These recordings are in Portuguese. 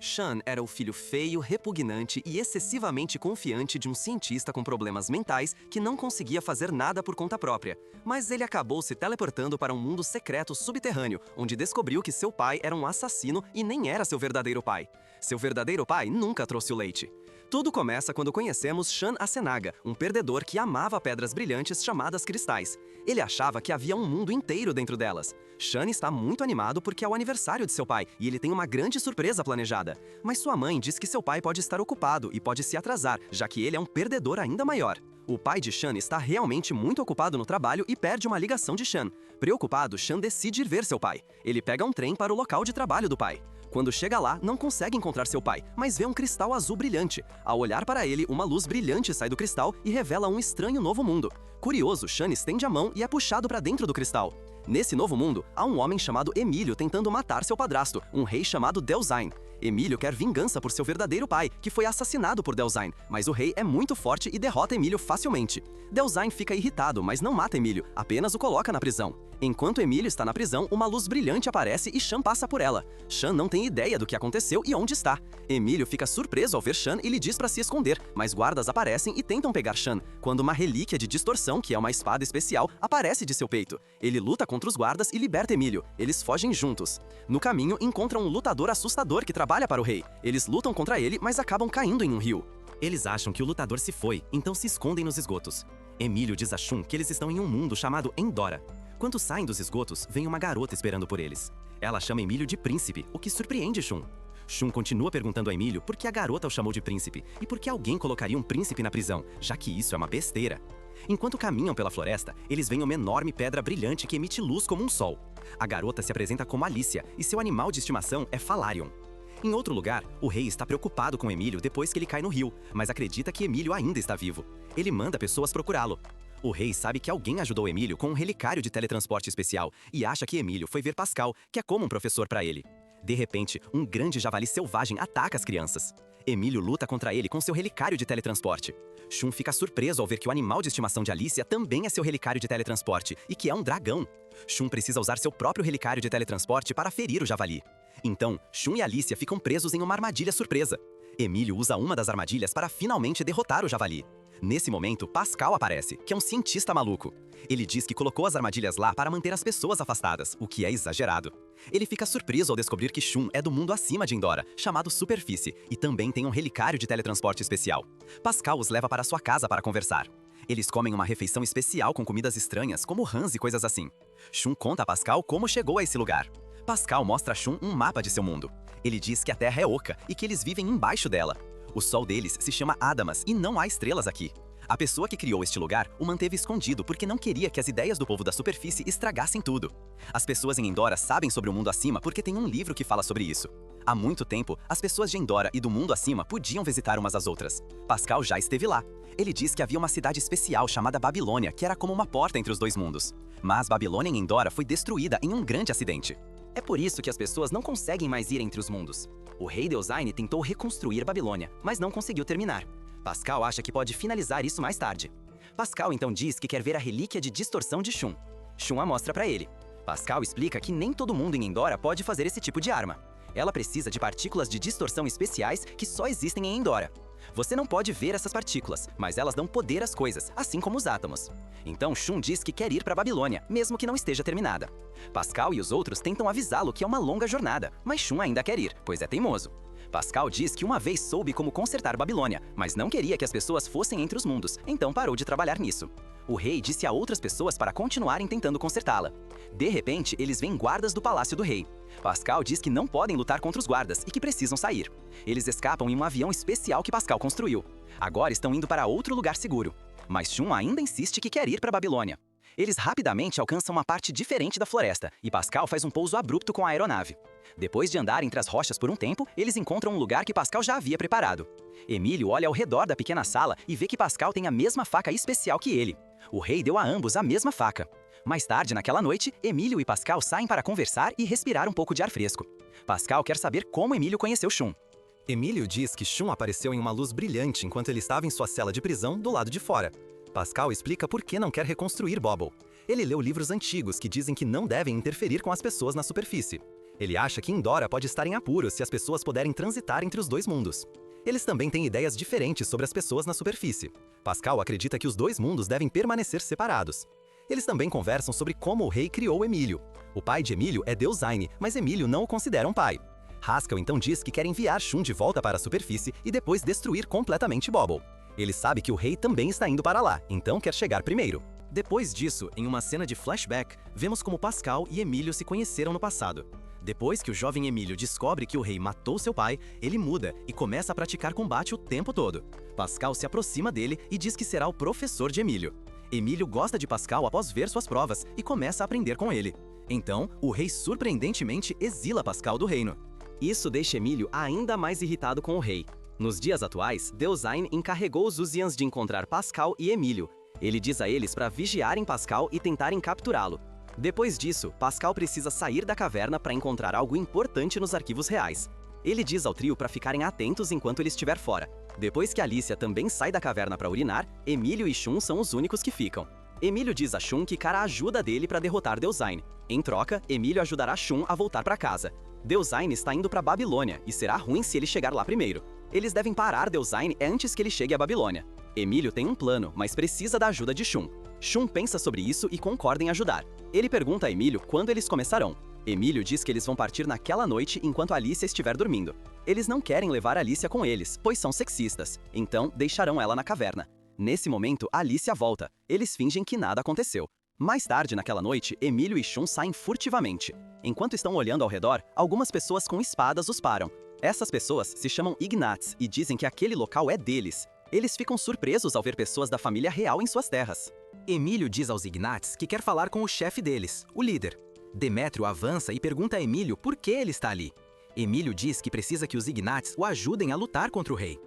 Sean era o filho feio, repugnante e excessivamente confiante de um cientista com problemas mentais que não conseguia fazer nada por conta própria. Mas ele acabou se teleportando para um mundo secreto subterrâneo, onde descobriu que seu pai era um assassino e nem era seu verdadeiro pai. Seu verdadeiro pai nunca trouxe o leite. Tudo começa quando conhecemos Sean Asenaga, um perdedor que amava pedras brilhantes chamadas cristais. Ele achava que havia um mundo inteiro dentro delas. Sean está muito animado porque é o aniversário de seu pai e ele tem uma grande surpresa planejada. Mas sua mãe diz que seu pai pode estar ocupado e pode se atrasar, já que ele é um perdedor ainda maior. O pai de Sean está realmente muito ocupado no trabalho e perde uma ligação de Sean. Preocupado, Sean decide ir ver seu pai. Ele pega um trem para o local de trabalho do pai. Quando chega lá, não consegue encontrar seu pai, mas vê um cristal azul brilhante. Ao olhar para ele, uma luz brilhante sai do cristal e revela um estranho novo mundo. Curioso, Sean estende a mão e é puxado para dentro do cristal. Nesse novo mundo, há um homem chamado Emílio tentando matar seu padrasto, um rei chamado Delzine. Emílio quer vingança por seu verdadeiro pai, que foi assassinado por Delzine, mas o rei é muito forte e derrota Emílio facilmente. Delzine fica irritado, mas não mata Emílio, apenas o coloca na prisão. Enquanto Emílio está na prisão, uma luz brilhante aparece e Sean passa por ela. Sean não tem ideia do que aconteceu e onde está. Emílio fica surpreso ao ver Sean e lhe diz para se esconder, mas guardas aparecem e tentam pegar Sean, quando uma relíquia de distorção, que é uma espada especial, aparece de seu peito. Ele luta contra os guardas e liberta Emílio. Eles fogem juntos. No caminho, encontram um lutador assustador que trabalha para o rei. Eles lutam contra ele, mas acabam caindo em um rio. Eles acham que o lutador se foi, então se escondem nos esgotos. Emílio diz a Shun que eles estão em um mundo chamado Endora. Quando saem dos esgotos, vem uma garota esperando por eles. Ela chama Emílio de príncipe, o que surpreende Shun. Shun continua perguntando a Emílio por que a garota o chamou de príncipe e por que alguém colocaria um príncipe na prisão, já que isso é uma besteira. Enquanto caminham pela floresta, eles veem uma enorme pedra brilhante que emite luz como um sol. A garota se apresenta como Alicia e seu animal de estimação é Falarion. Em outro lugar, o rei está preocupado com Emílio depois que ele cai no rio, mas acredita que Emílio ainda está vivo. Ele manda pessoas procurá-lo. O rei sabe que alguém ajudou Emílio com um relicário de teletransporte especial e acha que Emílio foi ver Pascal, que é como um professor para ele. De repente, um grande javali selvagem ataca as crianças. Emílio luta contra ele com seu relicário de teletransporte. Shun fica surpreso ao ver que o animal de estimação de Alicia também é seu relicário de teletransporte e que é um dragão. Shun precisa usar seu próprio relicário de teletransporte para ferir o javali. Então, Shun e Alicia ficam presos em uma armadilha surpresa. Emílio usa uma das armadilhas para finalmente derrotar o javali. Nesse momento, Pascal aparece, que é um cientista maluco. Ele diz que colocou as armadilhas lá para manter as pessoas afastadas, o que é exagerado. Ele fica surpreso ao descobrir que Shun é do mundo acima de Endora, chamado Superfície, e também tem um relicário de teletransporte especial. Pascal os leva para sua casa para conversar. Eles comem uma refeição especial com comidas estranhas, como rãs e coisas assim. Shun conta a Pascal como chegou a esse lugar. Pascal mostra a Shun um mapa de seu mundo. Ele diz que a Terra é oca e que eles vivem embaixo dela. O sol deles se chama Adamas e não há estrelas aqui. A pessoa que criou este lugar o manteve escondido porque não queria que as ideias do povo da superfície estragassem tudo. As pessoas em Endora sabem sobre o mundo acima porque tem um livro que fala sobre isso. Há muito tempo, as pessoas de Endora e do mundo acima podiam visitar umas às outras. Pascal já esteve lá. Ele diz que havia uma cidade especial chamada Babilônia, que era como uma porta entre os dois mundos. Mas Babilônia em Endora foi destruída em um grande acidente. É por isso que as pessoas não conseguem mais ir entre os mundos. O rei Delzine tentou reconstruir Babilônia, mas não conseguiu terminar. Pascal acha que pode finalizar isso mais tarde. Pascal então diz que quer ver a relíquia de distorção de Shun. Shun a mostra para ele. Pascal explica que nem todo mundo em Endora pode fazer esse tipo de arma. Ela precisa de partículas de distorção especiais que só existem em Endora. Você não pode ver essas partículas, mas elas dão poder às coisas, assim como os átomos. Então Shun diz que quer ir para Babilônia, mesmo que não esteja terminada. Pascal e os outros tentam avisá-lo que é uma longa jornada, mas Shun ainda quer ir, pois é teimoso. Pascal diz que uma vez soube como consertar Babilônia, mas não queria que as pessoas fossem entre os mundos, então parou de trabalhar nisso. O rei disse a outras pessoas para continuarem tentando consertá-la. De repente, eles veem guardas do palácio do rei. Pascal diz que não podem lutar contra os guardas e que precisam sair. Eles escapam em um avião especial que Pascal construiu. Agora estão indo para outro lugar seguro. Mas Shun ainda insiste que quer ir para Babilônia. Eles rapidamente alcançam uma parte diferente da floresta e Pascal faz um pouso abrupto com a aeronave. Depois de andar entre as rochas por um tempo, eles encontram um lugar que Pascal já havia preparado. Emílio olha ao redor da pequena sala e vê que Pascal tem a mesma faca especial que ele. O rei deu a ambos a mesma faca. Mais tarde, naquela noite, Emílio e Pascal saem para conversar e respirar um pouco de ar fresco. Pascal quer saber como Emílio conheceu Shun. Emílio diz que Shun apareceu em uma luz brilhante enquanto ele estava em sua cela de prisão do lado de fora. Pascal explica por que não quer reconstruir Bobble. Ele leu livros antigos que dizem que não devem interferir com as pessoas na superfície. Ele acha que Endora pode estar em apuros se as pessoas puderem transitar entre os dois mundos. Eles também têm ideias diferentes sobre as pessoas na superfície. Pascal acredita que os dois mundos devem permanecer separados. Eles também conversam sobre como o rei criou Emílio. O pai de Emílio é Deusaine, mas Emílio não o considera um pai. Haskell então diz que quer enviar Shun de volta para a superfície e depois destruir completamente Bobble. Ele sabe que o rei também está indo para lá, então quer chegar primeiro. Depois disso, em uma cena de flashback, vemos como Pascal e Emílio se conheceram no passado. Depois que o jovem Emílio descobre que o rei matou seu pai, ele muda e começa a praticar combate o tempo todo. Pascal se aproxima dele e diz que será o professor de Emílio. Emílio gosta de Pascal após ver suas provas e começa a aprender com ele. Então, o rei surpreendentemente exila Pascal do reino. Isso deixa Emílio ainda mais irritado com o rei. Nos dias atuais, Deusaine encarregou os Uzians de encontrar Pascal e Emílio. Ele diz a eles para vigiarem Pascal e tentarem capturá-lo. Depois disso, Pascal precisa sair da caverna para encontrar algo importante nos arquivos reais. Ele diz ao trio para ficarem atentos enquanto ele estiver fora. Depois que Alicia também sai da caverna para urinar, Emílio e Shun são os únicos que ficam. Emílio diz a Shun que quer a ajuda dele para derrotar Deusaine. Em troca, Emílio ajudará Shun a voltar para casa. Deusaine está indo para Babilônia e será ruim se ele chegar lá primeiro. Eles devem parar Deusaine antes que ele chegue a Babilônia. Emílio tem um plano, mas precisa da ajuda de Shun. Shun pensa sobre isso e concorda em ajudar. Ele pergunta a Emílio quando eles começarão. Emílio diz que eles vão partir naquela noite enquanto Alicia estiver dormindo. Eles não querem levar Alicia com eles, pois são sexistas, então deixarão ela na caverna. Nesse momento, Alicia volta. Eles fingem que nada aconteceu. Mais tarde naquela noite, Emílio e Shun saem furtivamente. Enquanto estão olhando ao redor, algumas pessoas com espadas os param. Essas pessoas se chamam Ignats e dizem que aquele local é deles. Eles ficam surpresos ao ver pessoas da família real em suas terras. Emílio diz aos Ignats que quer falar com o chefe deles, o líder. Demétrio avança e pergunta a Emílio por que ele está ali. Emílio diz que precisa que os Ignats o ajudem a lutar contra o rei.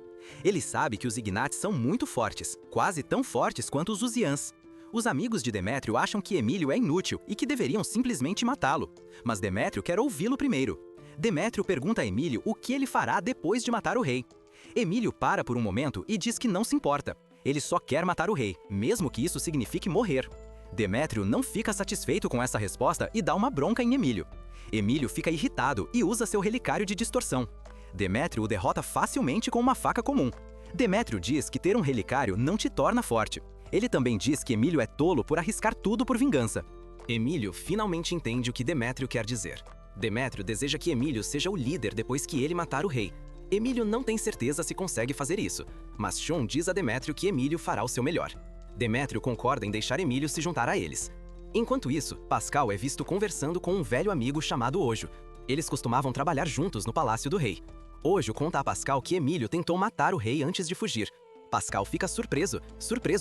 Ele sabe que os Ignats são muito fortes, quase tão fortes quanto os Uzians. Os amigos de Demétrio acham que Emílio é inútil e que deveriam simplesmente matá-lo. Mas Demétrio quer ouvi-lo primeiro. Demétrio pergunta a Emílio o que ele fará depois de matar o rei. Emílio para por um momento e diz que não se importa. Ele só quer matar o rei, mesmo que isso signifique morrer. Demétrio não fica satisfeito com essa resposta e dá uma bronca em Emílio. Emílio fica irritado e usa seu relicário de distorção. Demétrio o derrota facilmente com uma faca comum. Demétrio diz que ter um relicário não te torna forte. Ele também diz que Emílio é tolo por arriscar tudo por vingança. Emílio finalmente entende o que Demétrio quer dizer. Demétrio deseja que Emílio seja o líder depois que ele matar o rei. Emílio não tem certeza se consegue fazer isso, mas Shun diz a Demétrio que Emílio fará o seu melhor. Demétrio concorda em deixar Emílio se juntar a eles. Enquanto isso, Pascal é visto conversando com um velho amigo chamado Ojo. Eles costumavam trabalhar juntos no palácio do rei. Ojo conta a Pascal que Emílio tentou matar o rei antes de fugir. Pascal fica surpreso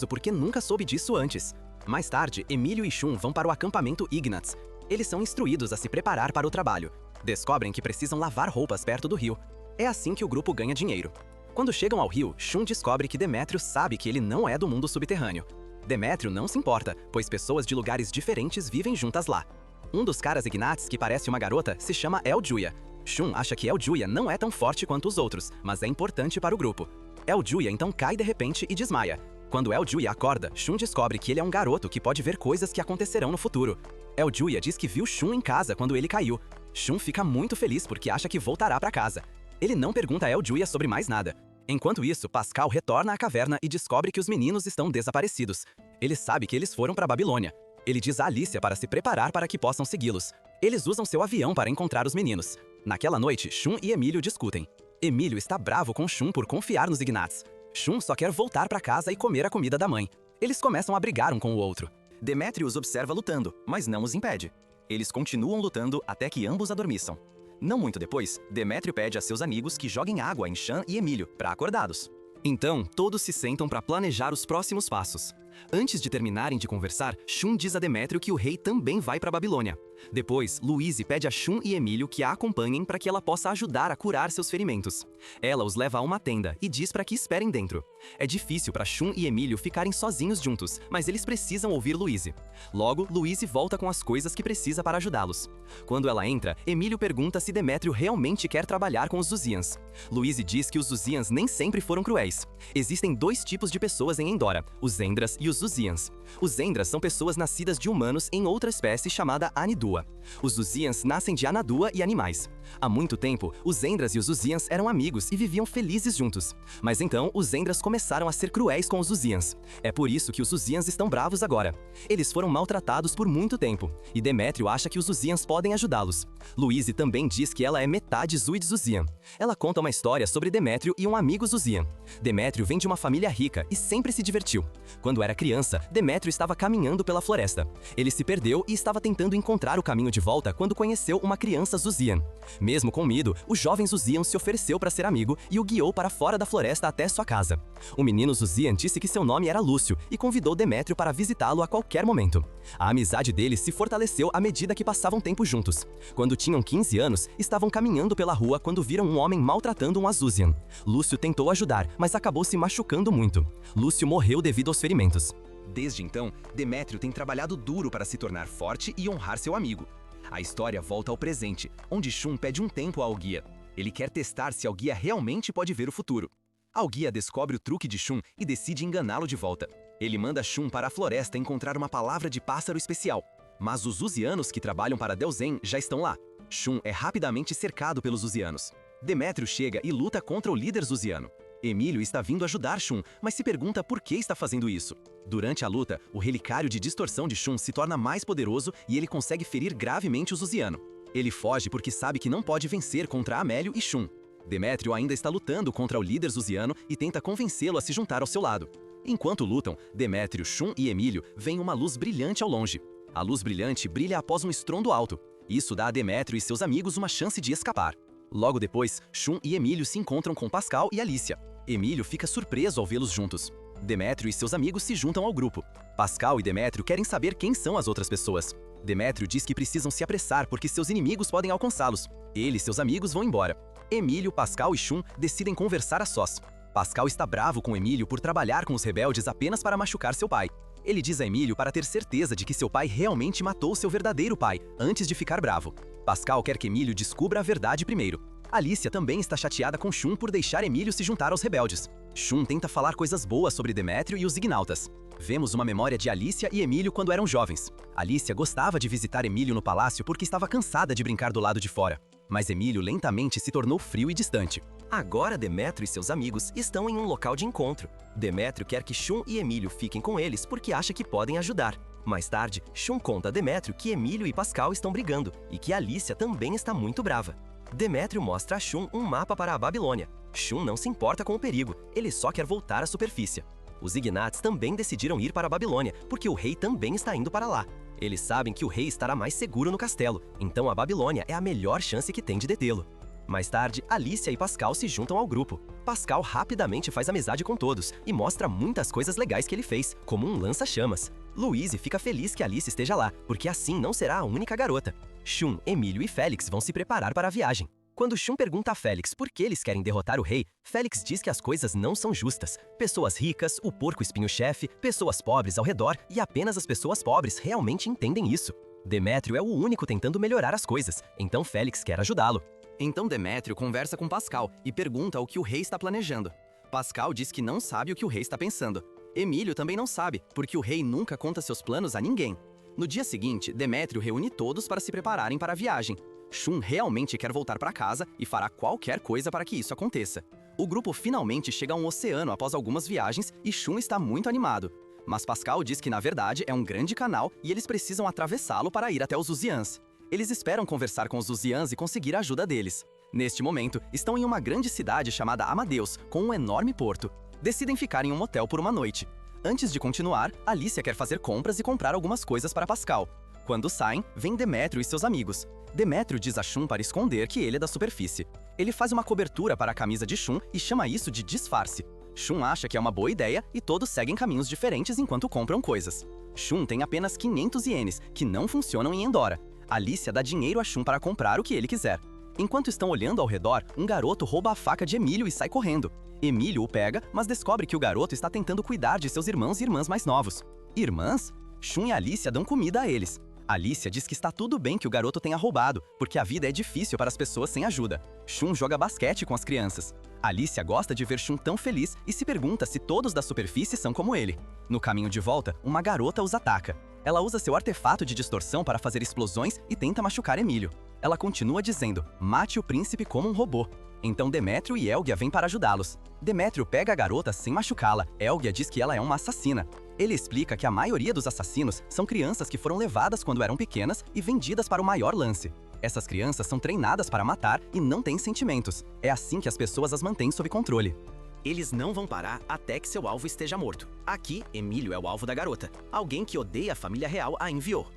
porque nunca soube disso antes. Mais tarde, Emílio e Shun vão para o acampamento Ignatz. Eles são instruídos a se preparar para o trabalho. Descobrem que precisam lavar roupas perto do rio. É assim que o grupo ganha dinheiro. Quando chegam ao rio, Shun descobre que Demétrio sabe que ele não é do mundo subterrâneo. Demétrio não se importa, pois pessoas de lugares diferentes vivem juntas lá. Um dos caras Ignatz, que parece uma garota, se chama Eljuya. Shun acha que Eljuya não é tão forte quanto os outros, mas é importante para o grupo. Eljuya então cai de repente e desmaia. Quando Eljuya acorda, Shun descobre que ele é um garoto que pode ver coisas que acontecerão no futuro. Eljuya diz que viu Shun em casa quando ele caiu. Shun fica muito feliz porque acha que voltará para casa. Ele não pergunta a Eljuya sobre mais nada. Enquanto isso, Pascal retorna à caverna e descobre que os meninos estão desaparecidos. Ele sabe que eles foram para Babilônia. Ele diz a Alicia para se preparar para que possam segui-los. Eles usam seu avião para encontrar os meninos. Naquela noite, Shun e Emílio discutem. Emílio está bravo com Shun por confiar nos Ignatz. Shun só quer voltar para casa e comer a comida da mãe. Eles começam a brigar um com o outro. Demétrio os observa lutando, mas não os impede. Eles continuam lutando até que ambos adormeçam. Não muito depois, Demétrio pede a seus amigos que joguem água em Shun e Emílio para acordá-los. Então, todos se sentam para planejar os próximos passos. Antes de terminarem de conversar, Shun diz a Demétrio que o rei também vai para Babilônia. Depois, Louise pede a Shun e Emílio que a acompanhem para que ela possa ajudar a curar seus ferimentos. Ela os leva a uma tenda e diz para que esperem dentro. É difícil para Shun e Emílio ficarem sozinhos juntos, mas eles precisam ouvir Louise. Logo, Louise volta com as coisas que precisa para ajudá-los. Quando ela entra, Emílio pergunta se Demétrio realmente quer trabalhar com os Uzians. Louise diz que os Uzians nem sempre foram cruéis. Existem dois tipos de pessoas em Endora, os Endras e os Uzians. Os Endras são pessoas nascidas de humanos em outra espécie chamada Anidu. Anadua. Os Uzians nascem de Anadua e animais. Há muito tempo, os Endras e os Uzians eram amigos e viviam felizes juntos. Mas então, os Endras começaram a ser cruéis com os Uzians. É por isso que os Uzians estão bravos agora. Eles foram maltratados por muito tempo, e Demétrio acha que os Uzians podem ajudá-los. Louise também diz que ela é metade Zuid Uzian. Ela conta uma história sobre Demétrio e um amigo Uzian. Demétrio vem de uma família rica e sempre se divertiu. Quando era criança, Demétrio estava caminhando pela floresta. Ele se perdeu e estava tentando encontrar o caminho de volta quando conheceu uma criança Uzian. Mesmo com medo, o jovem Uzian se ofereceu para ser amigo e o guiou para fora da floresta até sua casa. O menino Uzian disse que seu nome era Lúcio e convidou Demétrio para visitá-lo a qualquer momento. A amizade deles se fortaleceu à medida que passavam tempo juntos. Quando tinham 15 anos, estavam caminhando pela rua quando viram um homem maltratando um Azuzian. Lúcio tentou ajudar, mas acabou se machucando muito. Lúcio morreu devido aos ferimentos. Desde então, Demétrio tem trabalhado duro para se tornar forte e honrar seu amigo. A história volta ao presente, onde Shun pede um tempo ao guia. Ele quer testar se o guia realmente pode ver o futuro. O guia descobre o truque de Shun e decide enganá-lo de volta. Ele manda Shun para a floresta encontrar uma palavra de pássaro especial. Mas os Uzianos que trabalham para Delzen já estão lá. Shun é rapidamente cercado pelos Uzianos. Demétrio chega e luta contra o líder Uziano. Emílio está vindo ajudar Shun, mas se pergunta por que está fazendo isso. Durante a luta, o relicário de distorção de Shun se torna mais poderoso e ele consegue ferir gravemente o Uziano. Ele foge porque sabe que não pode vencer contra Amélio e Shun. Demétrio ainda está lutando contra o líder Uziano e tenta convencê-lo a se juntar ao seu lado. Enquanto lutam, Demétrio, Shun e Emílio veem uma luz brilhante ao longe. A luz brilhante brilha após um estrondo alto. Isso dá a Demétrio e seus amigos uma chance de escapar. Logo depois, Shun e Emílio se encontram com Pascal e Alicia. Emílio fica surpreso ao vê-los juntos. Demétrio e seus amigos se juntam ao grupo. Pascal e Demétrio querem saber quem são as outras pessoas. Demétrio diz que precisam se apressar porque seus inimigos podem alcançá-los. Ele e seus amigos vão embora. Emílio, Pascal e Shun decidem conversar a sós. Pascal está bravo com Emílio por trabalhar com os rebeldes apenas para machucar seu pai. Ele diz a Emílio para ter certeza de que seu pai realmente matou seu verdadeiro pai, antes de ficar bravo. Pascal quer que Emílio descubra a verdade primeiro. Alicia também está chateada com Shun por deixar Emílio se juntar aos rebeldes. Shun tenta falar coisas boas sobre Demétrio e os Ignautas. Vemos uma memória de Alicia e Emílio quando eram jovens. Alicia gostava de visitar Emílio no palácio porque estava cansada de brincar do lado de fora. Mas Emílio lentamente se tornou frio e distante. Agora Demétrio e seus amigos estão em um local de encontro. Demétrio quer que Shun e Emílio fiquem com eles porque acha que podem ajudar. Mais tarde, Shun conta a Demétrio que Emílio e Pascal estão brigando e que Alicia também está muito brava. Demétrio mostra a Shun um mapa para a Babilônia. Shun não se importa com o perigo, ele só quer voltar à superfície. Os Ignats também decidiram ir para a Babilônia, porque o rei também está indo para lá. Eles sabem que o rei estará mais seguro no castelo, então a Babilônia é a melhor chance que tem de detê-lo. Mais tarde, Alicia e Pascal se juntam ao grupo. Pascal rapidamente faz amizade com todos e mostra muitas coisas legais que ele fez, como um lança-chamas. Louise fica feliz que Alice esteja lá, porque assim não será a única garota. Shun, Emílio e Félix vão se preparar para a viagem. Quando Shun pergunta a Félix por que eles querem derrotar o rei, Félix diz que as coisas não são justas. Pessoas ricas, o porco-espinho-chefe, pessoas pobres ao redor e apenas as pessoas pobres realmente entendem isso. Demétrio é o único tentando melhorar as coisas, então Félix quer ajudá-lo. Então Demétrio conversa com Pascal e pergunta o que o rei está planejando. Pascal diz que não sabe o que o rei está pensando. Emílio também não sabe, porque o rei nunca conta seus planos a ninguém. No dia seguinte, Demétrio reúne todos para se prepararem para a viagem. Shun realmente quer voltar para casa e fará qualquer coisa para que isso aconteça. O grupo finalmente chega a um oceano após algumas viagens e Shun está muito animado. Mas Pascal diz que na verdade é um grande canal e eles precisam atravessá-lo para ir até os Uzians. Eles esperam conversar com os Uzians e conseguir a ajuda deles. Neste momento, estão em uma grande cidade chamada Amadeus, com um enorme porto. Decidem ficar em um motel por uma noite. Antes de continuar, Alicia quer fazer compras e comprar algumas coisas para Pascal. Quando saem, vem Demétrio e seus amigos. Demétrio diz a Shun para esconder que ele é da superfície. Ele faz uma cobertura para a camisa de Shun e chama isso de disfarce. Shun acha que é uma boa ideia e todos seguem caminhos diferentes enquanto compram coisas. Shun tem apenas 500 ienes, que não funcionam em Endora. Alicia dá dinheiro a Shun para comprar o que ele quiser. Enquanto estão olhando ao redor, um garoto rouba a faca de Emílio e sai correndo. Emílio o pega, mas descobre que o garoto está tentando cuidar de seus irmãos e irmãs mais novos. Irmãs? Shun e Alicia dão comida a eles. Alicia diz que está tudo bem que o garoto tenha roubado, porque a vida é difícil para as pessoas sem ajuda. Shun joga basquete com as crianças. Alicia gosta de ver Shun tão feliz e se pergunta se todos da superfície são como ele. No caminho de volta, uma garota os ataca. Ela usa seu artefato de distorção para fazer explosões e tenta machucar Emílio. Ela continua dizendo, mate o príncipe como um robô. Então Demétrio e Elgia vêm para ajudá-los. Demétrio pega a garota sem machucá-la. Elgia diz que ela é uma assassina. Ele explica que a maioria dos assassinos são crianças que foram levadas quando eram pequenas e vendidas para o maior lance. Essas crianças são treinadas para matar e não têm sentimentos. É assim que as pessoas as mantêm sob controle. Eles não vão parar até que seu alvo esteja morto. Aqui, Emílio é o alvo da garota. Alguém que odeia a família real a enviou.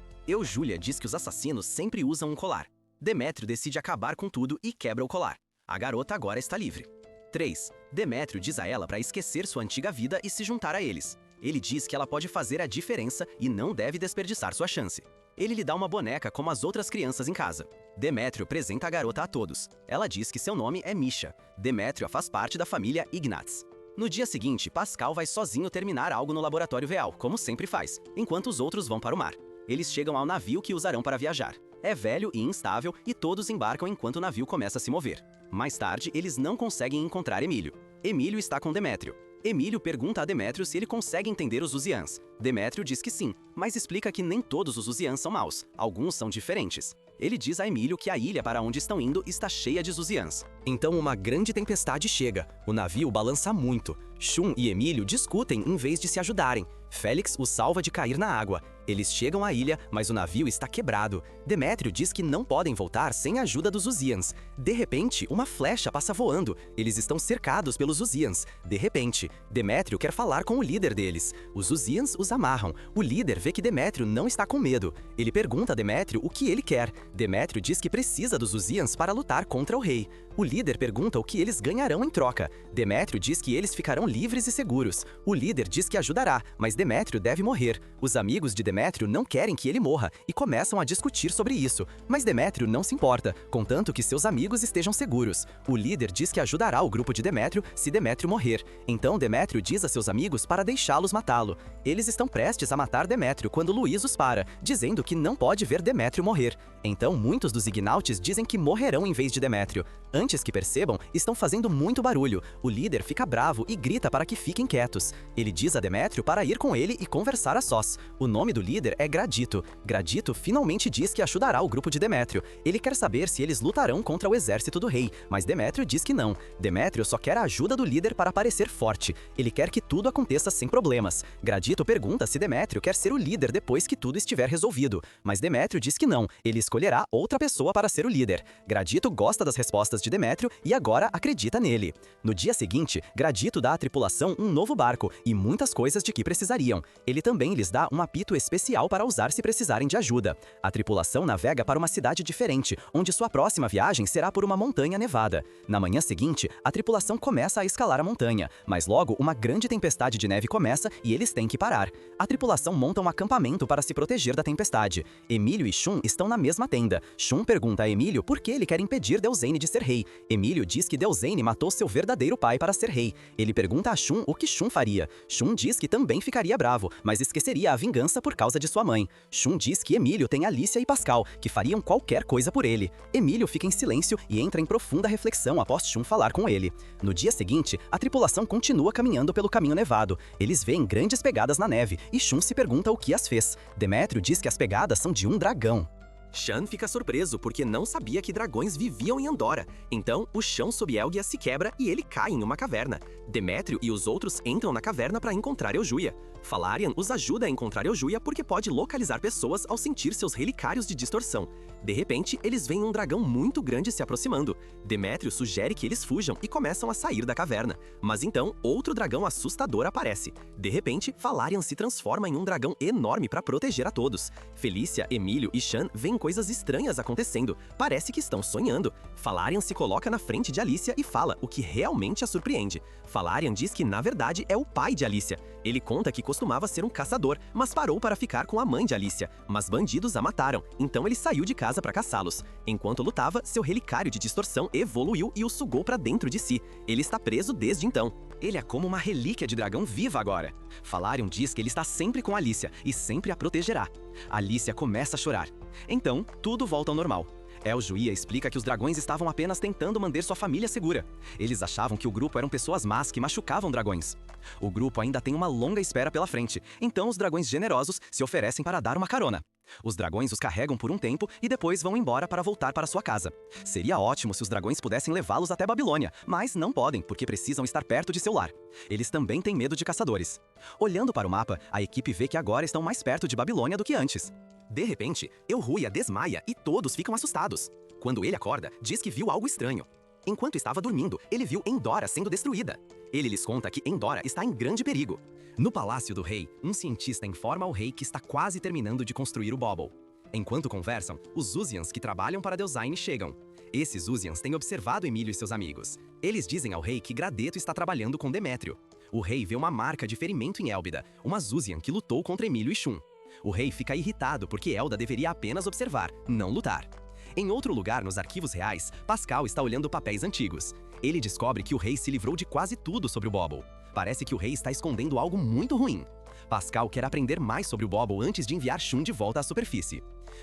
Júlia diz que os assassinos sempre usam um colar. Demétrio decide acabar com tudo e quebra o colar. A garota agora está livre. 3. Demétrio diz a ela para esquecer sua antiga vida e se juntar a eles. Ele diz que ela pode fazer a diferença e não deve desperdiçar sua chance. Ele lhe dá uma boneca como as outras crianças em casa. Demétrio apresenta a garota a todos. Ela diz que seu nome é Misha. Demétrio faz parte da família Ignatz. No dia seguinte, Pascal vai sozinho terminar algo no laboratório real, como sempre faz, enquanto os outros vão para o mar. Eles chegam ao navio que usarão para viajar. É velho e instável e todos embarcam enquanto o navio começa a se mover. Mais tarde, eles não conseguem encontrar Emílio. Emílio está com Demétrio. Emílio pergunta a Demétrio se ele consegue entender os Uzians. Demétrio diz que sim, mas explica que nem todos os Uzians são maus, alguns são diferentes. Ele diz a Emílio que a ilha para onde estão indo está cheia de Uzians. Então uma grande tempestade chega, o navio balança muito. Shun e Emílio discutem em vez de se ajudarem. Félix os salva de cair na água. Eles chegam à ilha, mas o navio está quebrado. Demétrio diz que não podem voltar sem a ajuda dos Uzians. De repente, uma flecha passa voando. Eles estão cercados pelos Uzians. De repente, Demétrio quer falar com o líder deles. Os Uzians os amarram. O líder vê que Demétrio não está com medo. Ele pergunta a Demétrio o que ele quer. Demétrio diz que precisa dos Uzians para lutar contra o rei. O líder pergunta o que eles ganharão em troca. Demétrio diz que eles ficarão livres e seguros. O líder diz que ajudará, mas Demétrio deve morrer. Os amigos de Demétrio não querem que ele morra e começam a discutir sobre isso. Mas Demétrio não se importa, contanto que seus amigos estejam seguros. O líder diz que ajudará o grupo de Demétrio se Demétrio morrer. Então Demétrio diz a seus amigos para deixá-los matá-lo. Eles estão prestes a matar Demétrio quando Luís os para, dizendo que não pode ver Demétrio morrer. Então muitos dos Ignautes dizem que morrerão em vez de Demétrio. Antes que percebam, estão fazendo muito barulho. O líder fica bravo e grita para que fiquem quietos. Ele diz a Demétrio para ir com ele e conversar a sós. O nome do líder é Gradito. Gradito finalmente diz que ajudará o grupo de Demétrio. Ele quer saber se eles lutarão contra o exército do rei, mas Demétrio diz que não. Demétrio só quer a ajuda do líder para parecer forte. Ele quer que tudo aconteça sem problemas. Gradito pergunta se Demétrio quer ser o líder depois que tudo estiver resolvido, mas Demétrio diz que não. Ele escolherá outra pessoa para ser o líder. Gradito gosta das respostas de Demétrio e agora acredita nele. No dia seguinte, Gradito dá à tripulação um novo barco e muitas coisas de que precisariam. Ele também lhes dá um apito especial para usar se precisarem de ajuda. A tripulação navega para uma cidade diferente, onde sua próxima viagem será por uma montanha nevada. Na manhã seguinte, a tripulação começa a escalar a montanha, mas logo uma grande tempestade de neve começa e eles têm que parar. A tripulação monta um acampamento para se proteger da tempestade. Emílio e Shun estão na mesma tenda. Shun pergunta a Emílio por que ele quer impedir Delzane de ser rei. Emílio diz que Delzane matou seu verdadeiro pai para ser rei. Ele pergunta a Shun o que Shun faria. Shun diz que também ficaria bravo, mas esqueceria a vingança por causa de sua mãe. Shun diz que Emílio tem Alicia e Pascal, que fariam qualquer coisa por ele. Emílio fica em silêncio e entra em profunda reflexão após Shun falar com ele. No dia seguinte, a tripulação continua caminhando pelo caminho nevado. Eles veem grandes pegadas na neve e Shun se pergunta o que as fez. Demétrio diz que as pegadas são de um dragão. Shan fica surpreso porque não sabia que dragões viviam em Andorra. Então, o chão sob Elgia se quebra e ele cai em uma caverna. Demétrio e os outros entram na caverna para encontrar Eujúia. Falarian os ajuda a encontrar Eujúia porque pode localizar pessoas ao sentir seus relicários de distorção. De repente, eles veem um dragão muito grande se aproximando. Demétrio sugere que eles fujam e começam a sair da caverna. Mas então, outro dragão assustador aparece. De repente, Falarian se transforma em um dragão enorme para proteger a todos. Felícia, Emílio e Shan veem coisas estranhas acontecendo. Parece que estão sonhando. Falarian se coloca na frente de Alicia e fala, o que realmente a surpreende. Falarian diz que, na verdade, é o pai de Alicia. Ele conta que costumava ser um caçador, mas parou para ficar com a mãe de Alicia. Mas bandidos a mataram, então ele saiu de casa para caçá-los. Enquanto lutava, seu relicário de distorção evoluiu e o sugou para dentro de si. Ele está preso desde então. Ele é como uma relíquia de dragão viva agora. Falarian diz que ele está sempre com Alicia e sempre a protegerá. Alicia começa a chorar. Então, tudo volta ao normal. El Juía explica que os dragões estavam apenas tentando manter sua família segura. Eles achavam que o grupo eram pessoas más que machucavam dragões. O grupo ainda tem uma longa espera pela frente, então os dragões generosos se oferecem para dar uma carona. Os dragões os carregam por um tempo e depois vão embora para voltar para sua casa. Seria ótimo se os dragões pudessem levá-los até Babilônia, mas não podem porque precisam estar perto de seu lar. Eles também têm medo de caçadores. Olhando para o mapa, a equipe vê que agora estão mais perto de Babilônia do que antes. De repente, El Juía desmaia e todos ficam assustados. Quando ele acorda, diz que viu algo estranho. Enquanto estava dormindo, ele viu Endora sendo destruída. Ele lhes conta que Endora está em grande perigo. No palácio do rei, um cientista informa ao rei que está quase terminando de construir o Bauble. Enquanto conversam, os Uzians que trabalham para Deusaine chegam. Esses Uzians têm observado Emílio e seus amigos. Eles dizem ao rei que Gradeto está trabalhando com Demétrio. O rei vê uma marca de ferimento em Élbida, uma Uzian que lutou contra Emílio e Shun. O rei fica irritado porque Elda deveria apenas observar, não lutar. Em outro lugar nos arquivos reais, Pascal está olhando papéis antigos. Ele descobre que o rei se livrou de quase tudo sobre o Bauble. Parece que o rei está escondendo algo muito ruim. Pascal quer aprender mais sobre o Bauble antes de enviar Shun de volta à superfície.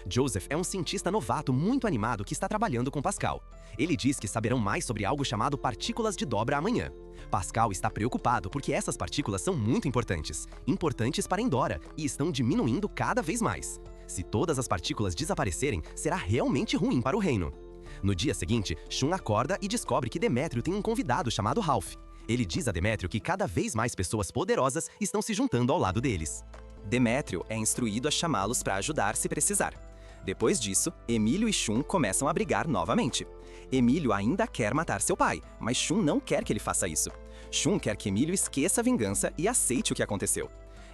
Joseph é um cientista novato muito animado que está trabalhando com Pascal. Ele diz que saberão mais sobre algo chamado partículas de dobra amanhã. Pascal está preocupado porque essas partículas são muito importantes para Endora, e estão diminuindo cada vez mais. Se todas as partículas desaparecerem, será realmente ruim para o reino. No dia seguinte, Shun acorda e descobre que Demétrio tem um convidado chamado Ralph. Ele diz a Demétrio que cada vez mais pessoas poderosas estão se juntando ao lado deles. Demétrio é instruído a chamá-los para ajudar se precisar. Depois disso, Emílio e Shun começam a brigar novamente. Emílio ainda quer matar seu pai, mas Shun não quer que ele faça isso. Shun quer que Emílio esqueça a vingança e aceite o que aconteceu.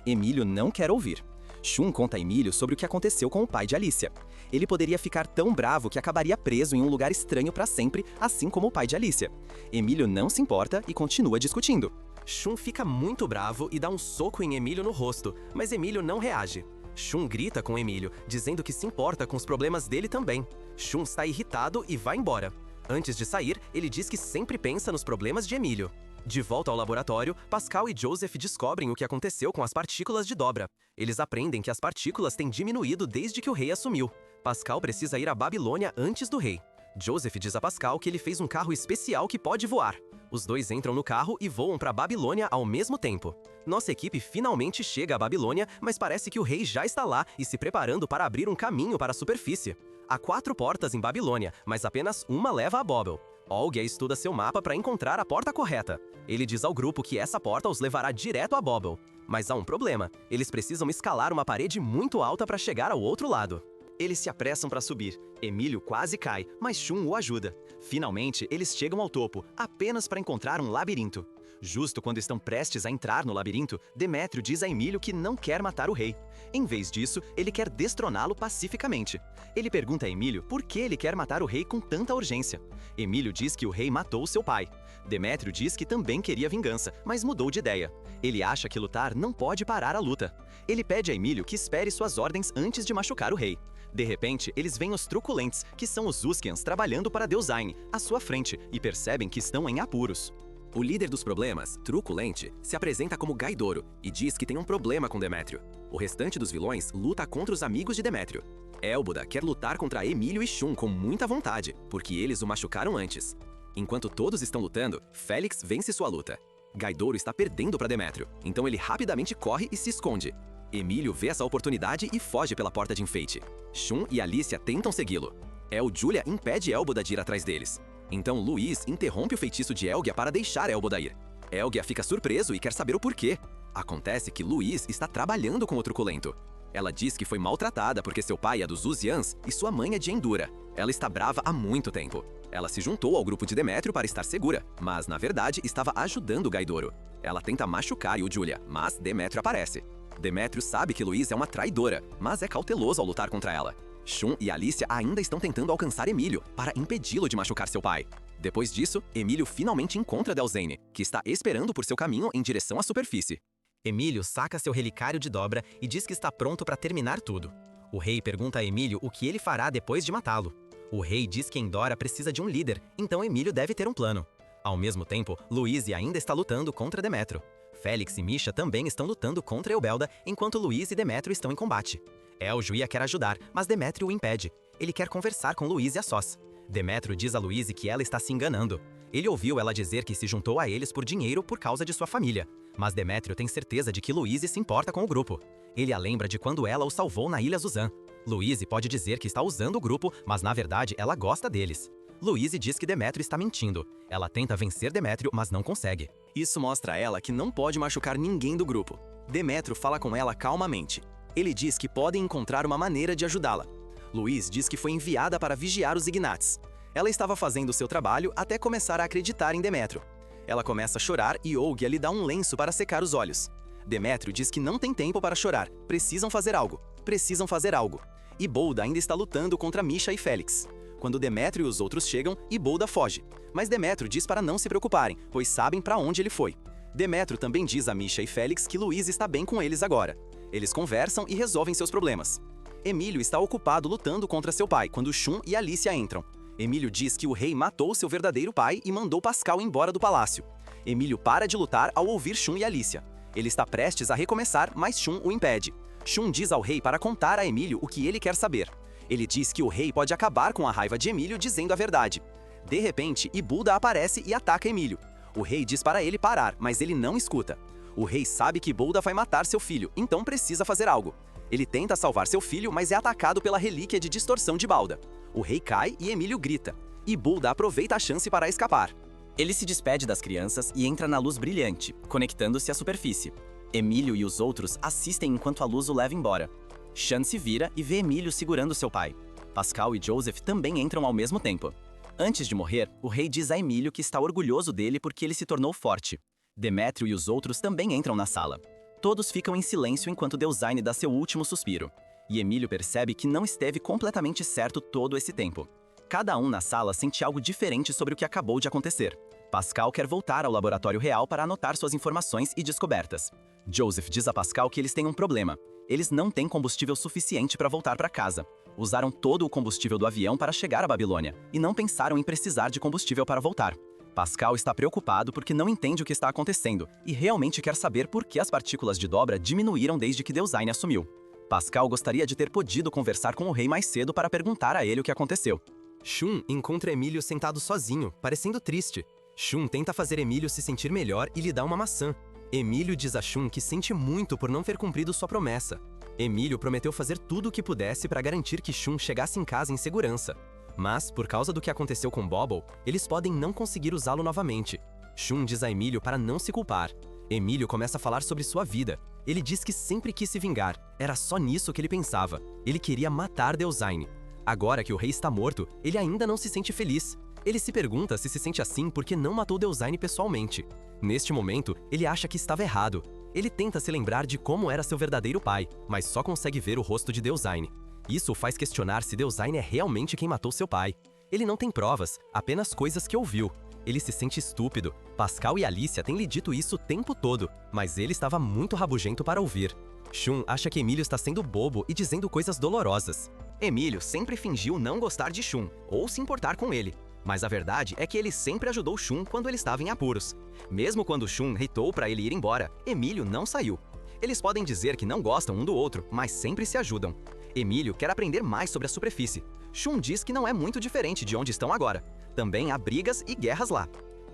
Emílio não quer ouvir. Shun conta a Emílio sobre o que aconteceu com o pai de Alicia. Ele poderia ficar tão bravo que acabaria preso em um lugar estranho para sempre, assim como o pai de Alicia. Emílio não se importa e continua discutindo. Shun fica muito bravo e dá um soco em Emílio no rosto, mas Emílio não reage. Shun grita com Emílio, dizendo que se importa com os problemas dele também. Shun está irritado e vai embora. Antes de sair, ele diz que sempre pensa nos problemas de Emílio. De volta ao laboratório, Pascal e Joseph descobrem o que aconteceu com as partículas de dobra. Eles aprendem que as partículas têm diminuído desde que o rei assumiu. Pascal precisa ir à Babilônia antes do rei. Joseph diz a Pascal que ele fez um carro especial que pode voar. Os dois entram no carro e voam para Babilônia ao mesmo tempo. Nossa equipe finalmente chega à Babilônia, mas parece que o rei já está lá e se preparando para abrir um caminho para a superfície. Há 4 portas em Babilônia, mas apenas uma leva a Bauble. Olgia estuda seu mapa para encontrar a porta correta. Ele diz ao grupo que essa porta os levará direto a Bauble. Mas há um problema. Eles precisam escalar uma parede muito alta para chegar ao outro lado. Eles se apressam para subir. Emílio quase cai, mas Shun o ajuda. Finalmente, eles chegam ao topo, apenas para encontrar um labirinto. Justo quando estão prestes a entrar no labirinto, Demétrio diz a Emílio que não quer matar o rei. Em vez disso, ele quer destroná-lo pacificamente. Ele pergunta a Emílio por que ele quer matar o rei com tanta urgência. Emílio diz que o rei matou seu pai. Demétrio diz que também queria vingança, mas mudou de ideia. Ele acha que lutar não pode parar a luta. Ele pede a Emílio que espere suas ordens antes de machucar o rei. De repente, eles veem os truculentes, que são os Uskians trabalhando para Deusaine, à sua frente, e percebem que estão em apuros. O líder dos problemas, Truculente, se apresenta como Gaidoro e diz que tem um problema com Demétrio. O restante dos vilões luta contra os amigos de Demétrio. Élboda quer lutar contra Emílio e Shun com muita vontade, porque eles o machucaram antes. Enquanto todos estão lutando, Félix vence sua luta. Gaidoro está perdendo para Demétrio, então ele rapidamente corre e se esconde. Emílio vê essa oportunidade e foge pela porta de enfeite. Shun e Alicia tentam segui-lo. Julia impede Élboda de ir atrás deles. Então Luiz interrompe o feitiço de Elgia para deixar Élboda ir. Elgia fica surpreso e quer saber o porquê. Acontece que Luiz está trabalhando com o truculento. Ela diz que foi maltratada porque seu pai é dos Uzians e sua mãe é de Endura. Ela está brava há muito tempo. Ela se juntou ao grupo de Demétrio para estar segura, mas na verdade estava ajudando Gaidoro. Ela tenta machucar Julia, mas Demétrio aparece. Demétrio sabe que Luiz é uma traidora, mas é cauteloso ao lutar contra ela. Shun e Alicia ainda estão tentando alcançar Emílio para impedi-lo de machucar seu pai. Depois disso, Emílio finalmente encontra Deusaine, que está esperando por seu caminho em direção à superfície. Emílio saca seu relicário de dobra e diz que está pronto para terminar tudo. O rei pergunta a Emílio o que ele fará depois de matá-lo. O rei diz que Endora precisa de um líder, então Emílio deve ter um plano. Ao mesmo tempo, Luiz ainda está lutando contra Demétrio. Félix e Misha também estão lutando contra Eubelda, enquanto Luiz e Demétrio estão em combate. Juía quer ajudar, mas Demétrio o impede. Ele quer conversar com Louise a sós. Demétrio diz a Louise que ela está se enganando. Ele ouviu ela dizer que se juntou a eles por dinheiro por causa de sua família. Mas Demétrio tem certeza de que Louise se importa com o grupo. Ele a lembra de quando ela o salvou na Ilha Zuzan. Louise pode dizer que está usando o grupo, mas na verdade ela gosta deles. Louise diz que Demétrio está mentindo. Ela tenta vencer Demétrio, mas não consegue. Isso mostra a ela que não pode machucar ninguém do grupo. Demétrio fala com ela calmamente. Ele diz que podem encontrar uma maneira de ajudá-la. Louise diz que foi enviada para vigiar os Ignates. Ela estava fazendo seu trabalho até começar a acreditar em Demétrio. Ela começa a chorar e Olgia lhe dá um lenço para secar os olhos. Demétrio diz que não tem tempo para chorar. Precisam fazer algo. Precisam fazer algo. Ibolda ainda está lutando contra Misha e Félix. Quando Demétrio e os outros chegam, Ibolda foge. Mas Demétrio diz para não se preocuparem, pois sabem para onde ele foi. Demétrio também diz a Misha e Félix que Louise está bem com eles agora. Eles conversam e resolvem seus problemas. Emílio está ocupado lutando contra seu pai quando Shun e Alicia entram. Emílio diz que o rei matou seu verdadeiro pai e mandou Pascal embora do palácio. Emílio para de lutar ao ouvir Shun e Alicia. Ele está prestes a recomeçar, mas Shun o impede. Shun diz ao rei para contar a Emílio o que ele quer saber. Ele diz que o rei pode acabar com a raiva de Emílio dizendo a verdade. De repente, Ibolda aparece e ataca Emílio. O rei diz para ele parar, mas ele não escuta. O rei sabe que Ibolda vai matar seu filho, então precisa fazer algo. Ele tenta salvar seu filho, mas é atacado pela relíquia de distorção de Balda. O rei cai e Emílio grita. Ibolda aproveita a chance para escapar. Ele se despede das crianças e entra na luz brilhante, conectando-se à superfície. Emílio e os outros assistem enquanto a luz o leva embora. Shan se vira e vê Emílio segurando seu pai. Pascal e Joseph também entram ao mesmo tempo. Antes de morrer, o rei diz a Emílio que está orgulhoso dele porque ele se tornou forte. Demétrio e os outros também entram na sala. Todos ficam em silêncio enquanto Deusaine dá seu último suspiro. E Emílio percebe que não esteve completamente certo todo esse tempo. Cada um na sala sente algo diferente sobre o que acabou de acontecer. Pascal quer voltar ao laboratório real para anotar suas informações e descobertas. Joseph diz a Pascal que eles têm um problema. Eles não têm combustível suficiente para voltar para casa. Usaram todo o combustível do avião para chegar à Babilônia e não pensaram em precisar de combustível para voltar. Pascal está preocupado porque não entende o que está acontecendo e realmente quer saber por que as partículas de dobra diminuíram desde que Deusaine assumiu. Pascal gostaria de ter podido conversar com o rei mais cedo para perguntar a ele o que aconteceu. Shun encontra Emílio sentado sozinho, parecendo triste. Shun tenta fazer Emílio se sentir melhor e lhe dá uma maçã. Emílio diz a Shun que sente muito por não ter cumprido sua promessa. Emílio prometeu fazer tudo o que pudesse para garantir que Shun chegasse em casa em segurança. Mas, por causa do que aconteceu com Bobble, eles podem não conseguir usá-lo novamente. Shun diz a Emílio para não se culpar. Emílio começa a falar sobre sua vida. Ele diz que sempre quis se vingar. Era só nisso que ele pensava. Ele queria matar Deusaine. Agora que o rei está morto, ele ainda não se sente feliz. Ele se pergunta se se sente assim porque não matou Deusaine pessoalmente. Neste momento, ele acha que estava errado. Ele tenta se lembrar de como era seu verdadeiro pai, mas só consegue ver o rosto de Deusaine. Isso o faz questionar se Deusaine é realmente quem matou seu pai. Ele não tem provas, apenas coisas que ouviu. Ele se sente estúpido. Pascal e Alicia têm lhe dito isso o tempo todo, mas ele estava muito rabugento para ouvir. Shun acha que Emílio está sendo bobo e dizendo coisas dolorosas. Emílio sempre fingiu não gostar de Shun, ou se importar com ele. Mas a verdade é que ele sempre ajudou Shun quando ele estava em apuros. Mesmo quando Shun gritou para ele ir embora, Emílio não saiu. Eles podem dizer que não gostam um do outro, mas sempre se ajudam. Emílio quer aprender mais sobre a superfície. Shun diz que não é muito diferente de onde estão agora. Também há brigas e guerras lá.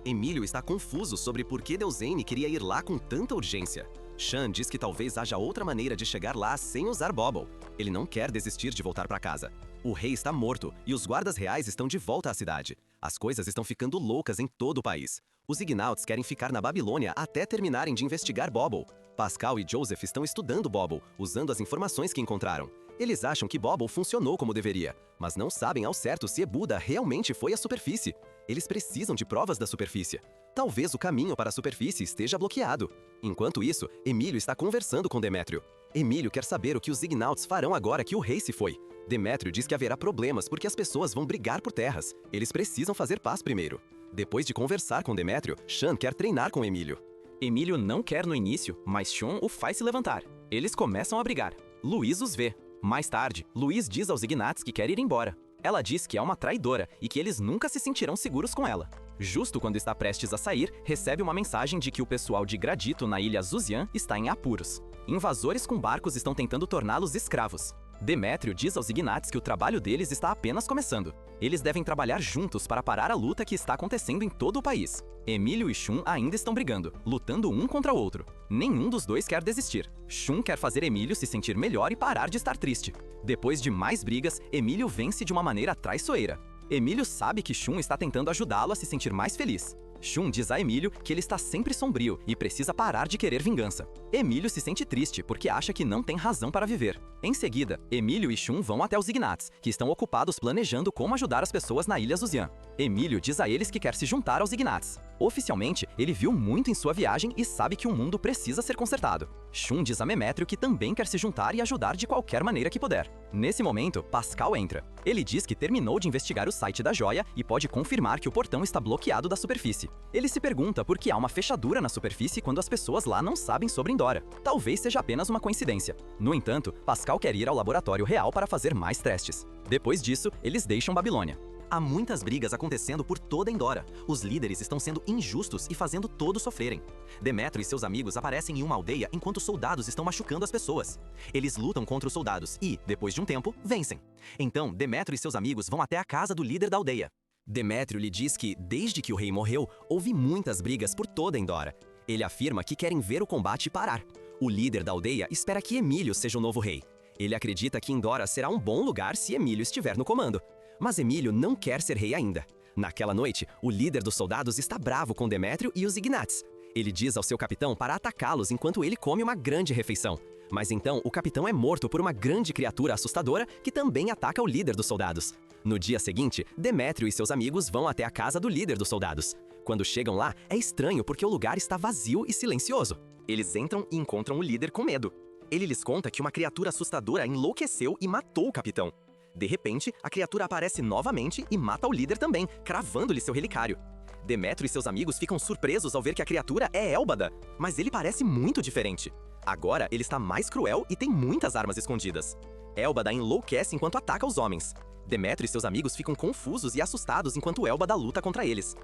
Emílio está confuso sobre por que Deusaine queria ir lá com tanta urgência. Shan diz que talvez haja outra maneira de chegar lá sem usar Bobble. Ele não quer desistir de voltar para casa. O rei está morto e os guardas reais estão de volta à cidade. As coisas estão ficando loucas em todo o país. Os Ignauts querem ficar na Babilônia até terminarem de investigar Bobble. Pascal e Joseph estão estudando Bobble, usando as informações que encontraram. Eles acham que Bobble funcionou como deveria, mas não sabem ao certo se Ebuda realmente foi à superfície. Eles precisam de provas da superfície. Talvez o caminho para a superfície esteja bloqueado. Enquanto isso, Emílio está conversando com Demétrio. Emílio quer saber o que os Ignauts farão agora que o rei se foi. Demétrio diz que haverá problemas porque as pessoas vão brigar por terras. Eles precisam fazer paz primeiro. Depois de conversar com Demétrio, Shan quer treinar com Emílio. Emílio não quer no início, mas Shun o faz se levantar. Eles começam a brigar. Louise os vê. Mais tarde, Louise diz aos Ignats que quer ir embora. Ela diz que é uma traidora e que eles nunca se sentirão seguros com ela. Justo quando está prestes a sair, recebe uma mensagem de que o pessoal de Gradito na ilha Zuzian está em apuros. Invasores com barcos estão tentando torná-los escravos. Demétrio diz aos Ignates que o trabalho deles está apenas começando. Eles devem trabalhar juntos para parar a luta que está acontecendo em todo o país. Emílio e Shun ainda estão brigando, lutando um contra o outro. Nenhum dos dois quer desistir. Shun quer fazer Emílio se sentir melhor e parar de estar triste. Depois de mais brigas, Emílio vence de uma maneira traiçoeira. Emílio sabe que Shun está tentando ajudá-lo a se sentir mais feliz. Shun diz a Emílio que ele está sempre sombrio e precisa parar de querer vingança. Emílio se sente triste porque acha que não tem razão para viver. Em seguida, Emílio e Shun vão até os Ignates, que estão ocupados planejando como ajudar as pessoas na Ilha Zuzian. Emílio diz a eles que quer se juntar aos Ignates. Oficialmente, ele viu muito em sua viagem e sabe que o mundo precisa ser consertado. Shun diz a Demétrio que também quer se juntar e ajudar de qualquer maneira que puder. Nesse momento, Pascal entra. Ele diz que terminou de investigar o site da joia e pode confirmar que o portão está bloqueado da superfície. Ele se pergunta por que há uma fechadura na superfície quando as pessoas lá não sabem sobre Endora. Talvez seja apenas uma coincidência. No entanto, Pascal quer ir ao laboratório real para fazer mais testes. Depois disso, eles deixam Babilônia. Há muitas brigas acontecendo por toda Endora. Os líderes estão sendo injustos e fazendo todos sofrerem. Demétrio e seus amigos aparecem em uma aldeia enquanto os soldados estão machucando as pessoas. Eles lutam contra os soldados e, depois de um tempo, vencem. Então, Demétrio e seus amigos vão até a casa do líder da aldeia. Demétrio lhe diz que, desde que o rei morreu, houve muitas brigas por toda Endora. Ele afirma que querem ver o combate parar. O líder da aldeia espera que Emílio seja o novo rei. Ele acredita que Endora será um bom lugar se Emílio estiver no comando. Mas Emílio não quer ser rei ainda. Naquela noite, o líder dos soldados está bravo com Demétrio e os Ignates. Ele diz ao seu capitão para atacá-los enquanto ele come uma grande refeição. Mas então, o capitão é morto por uma grande criatura assustadora que também ataca o líder dos soldados. No dia seguinte, Demétrio e seus amigos vão até a casa do líder dos soldados. Quando chegam lá, é estranho porque o lugar está vazio e silencioso. Eles entram e encontram o líder com medo. Ele lhes conta que uma criatura assustadora enlouqueceu e matou o capitão. De repente, a criatura aparece novamente e mata o líder também, cravando-lhe seu relicário. Demétrio e seus amigos ficam surpresos ao ver que a criatura é Élbada, mas ele parece muito diferente. Agora, ele está mais cruel e tem muitas armas escondidas. Élbada enlouquece enquanto ataca os homens. Demétrio e seus amigos ficam confusos e assustados enquanto Élbada luta contra eles.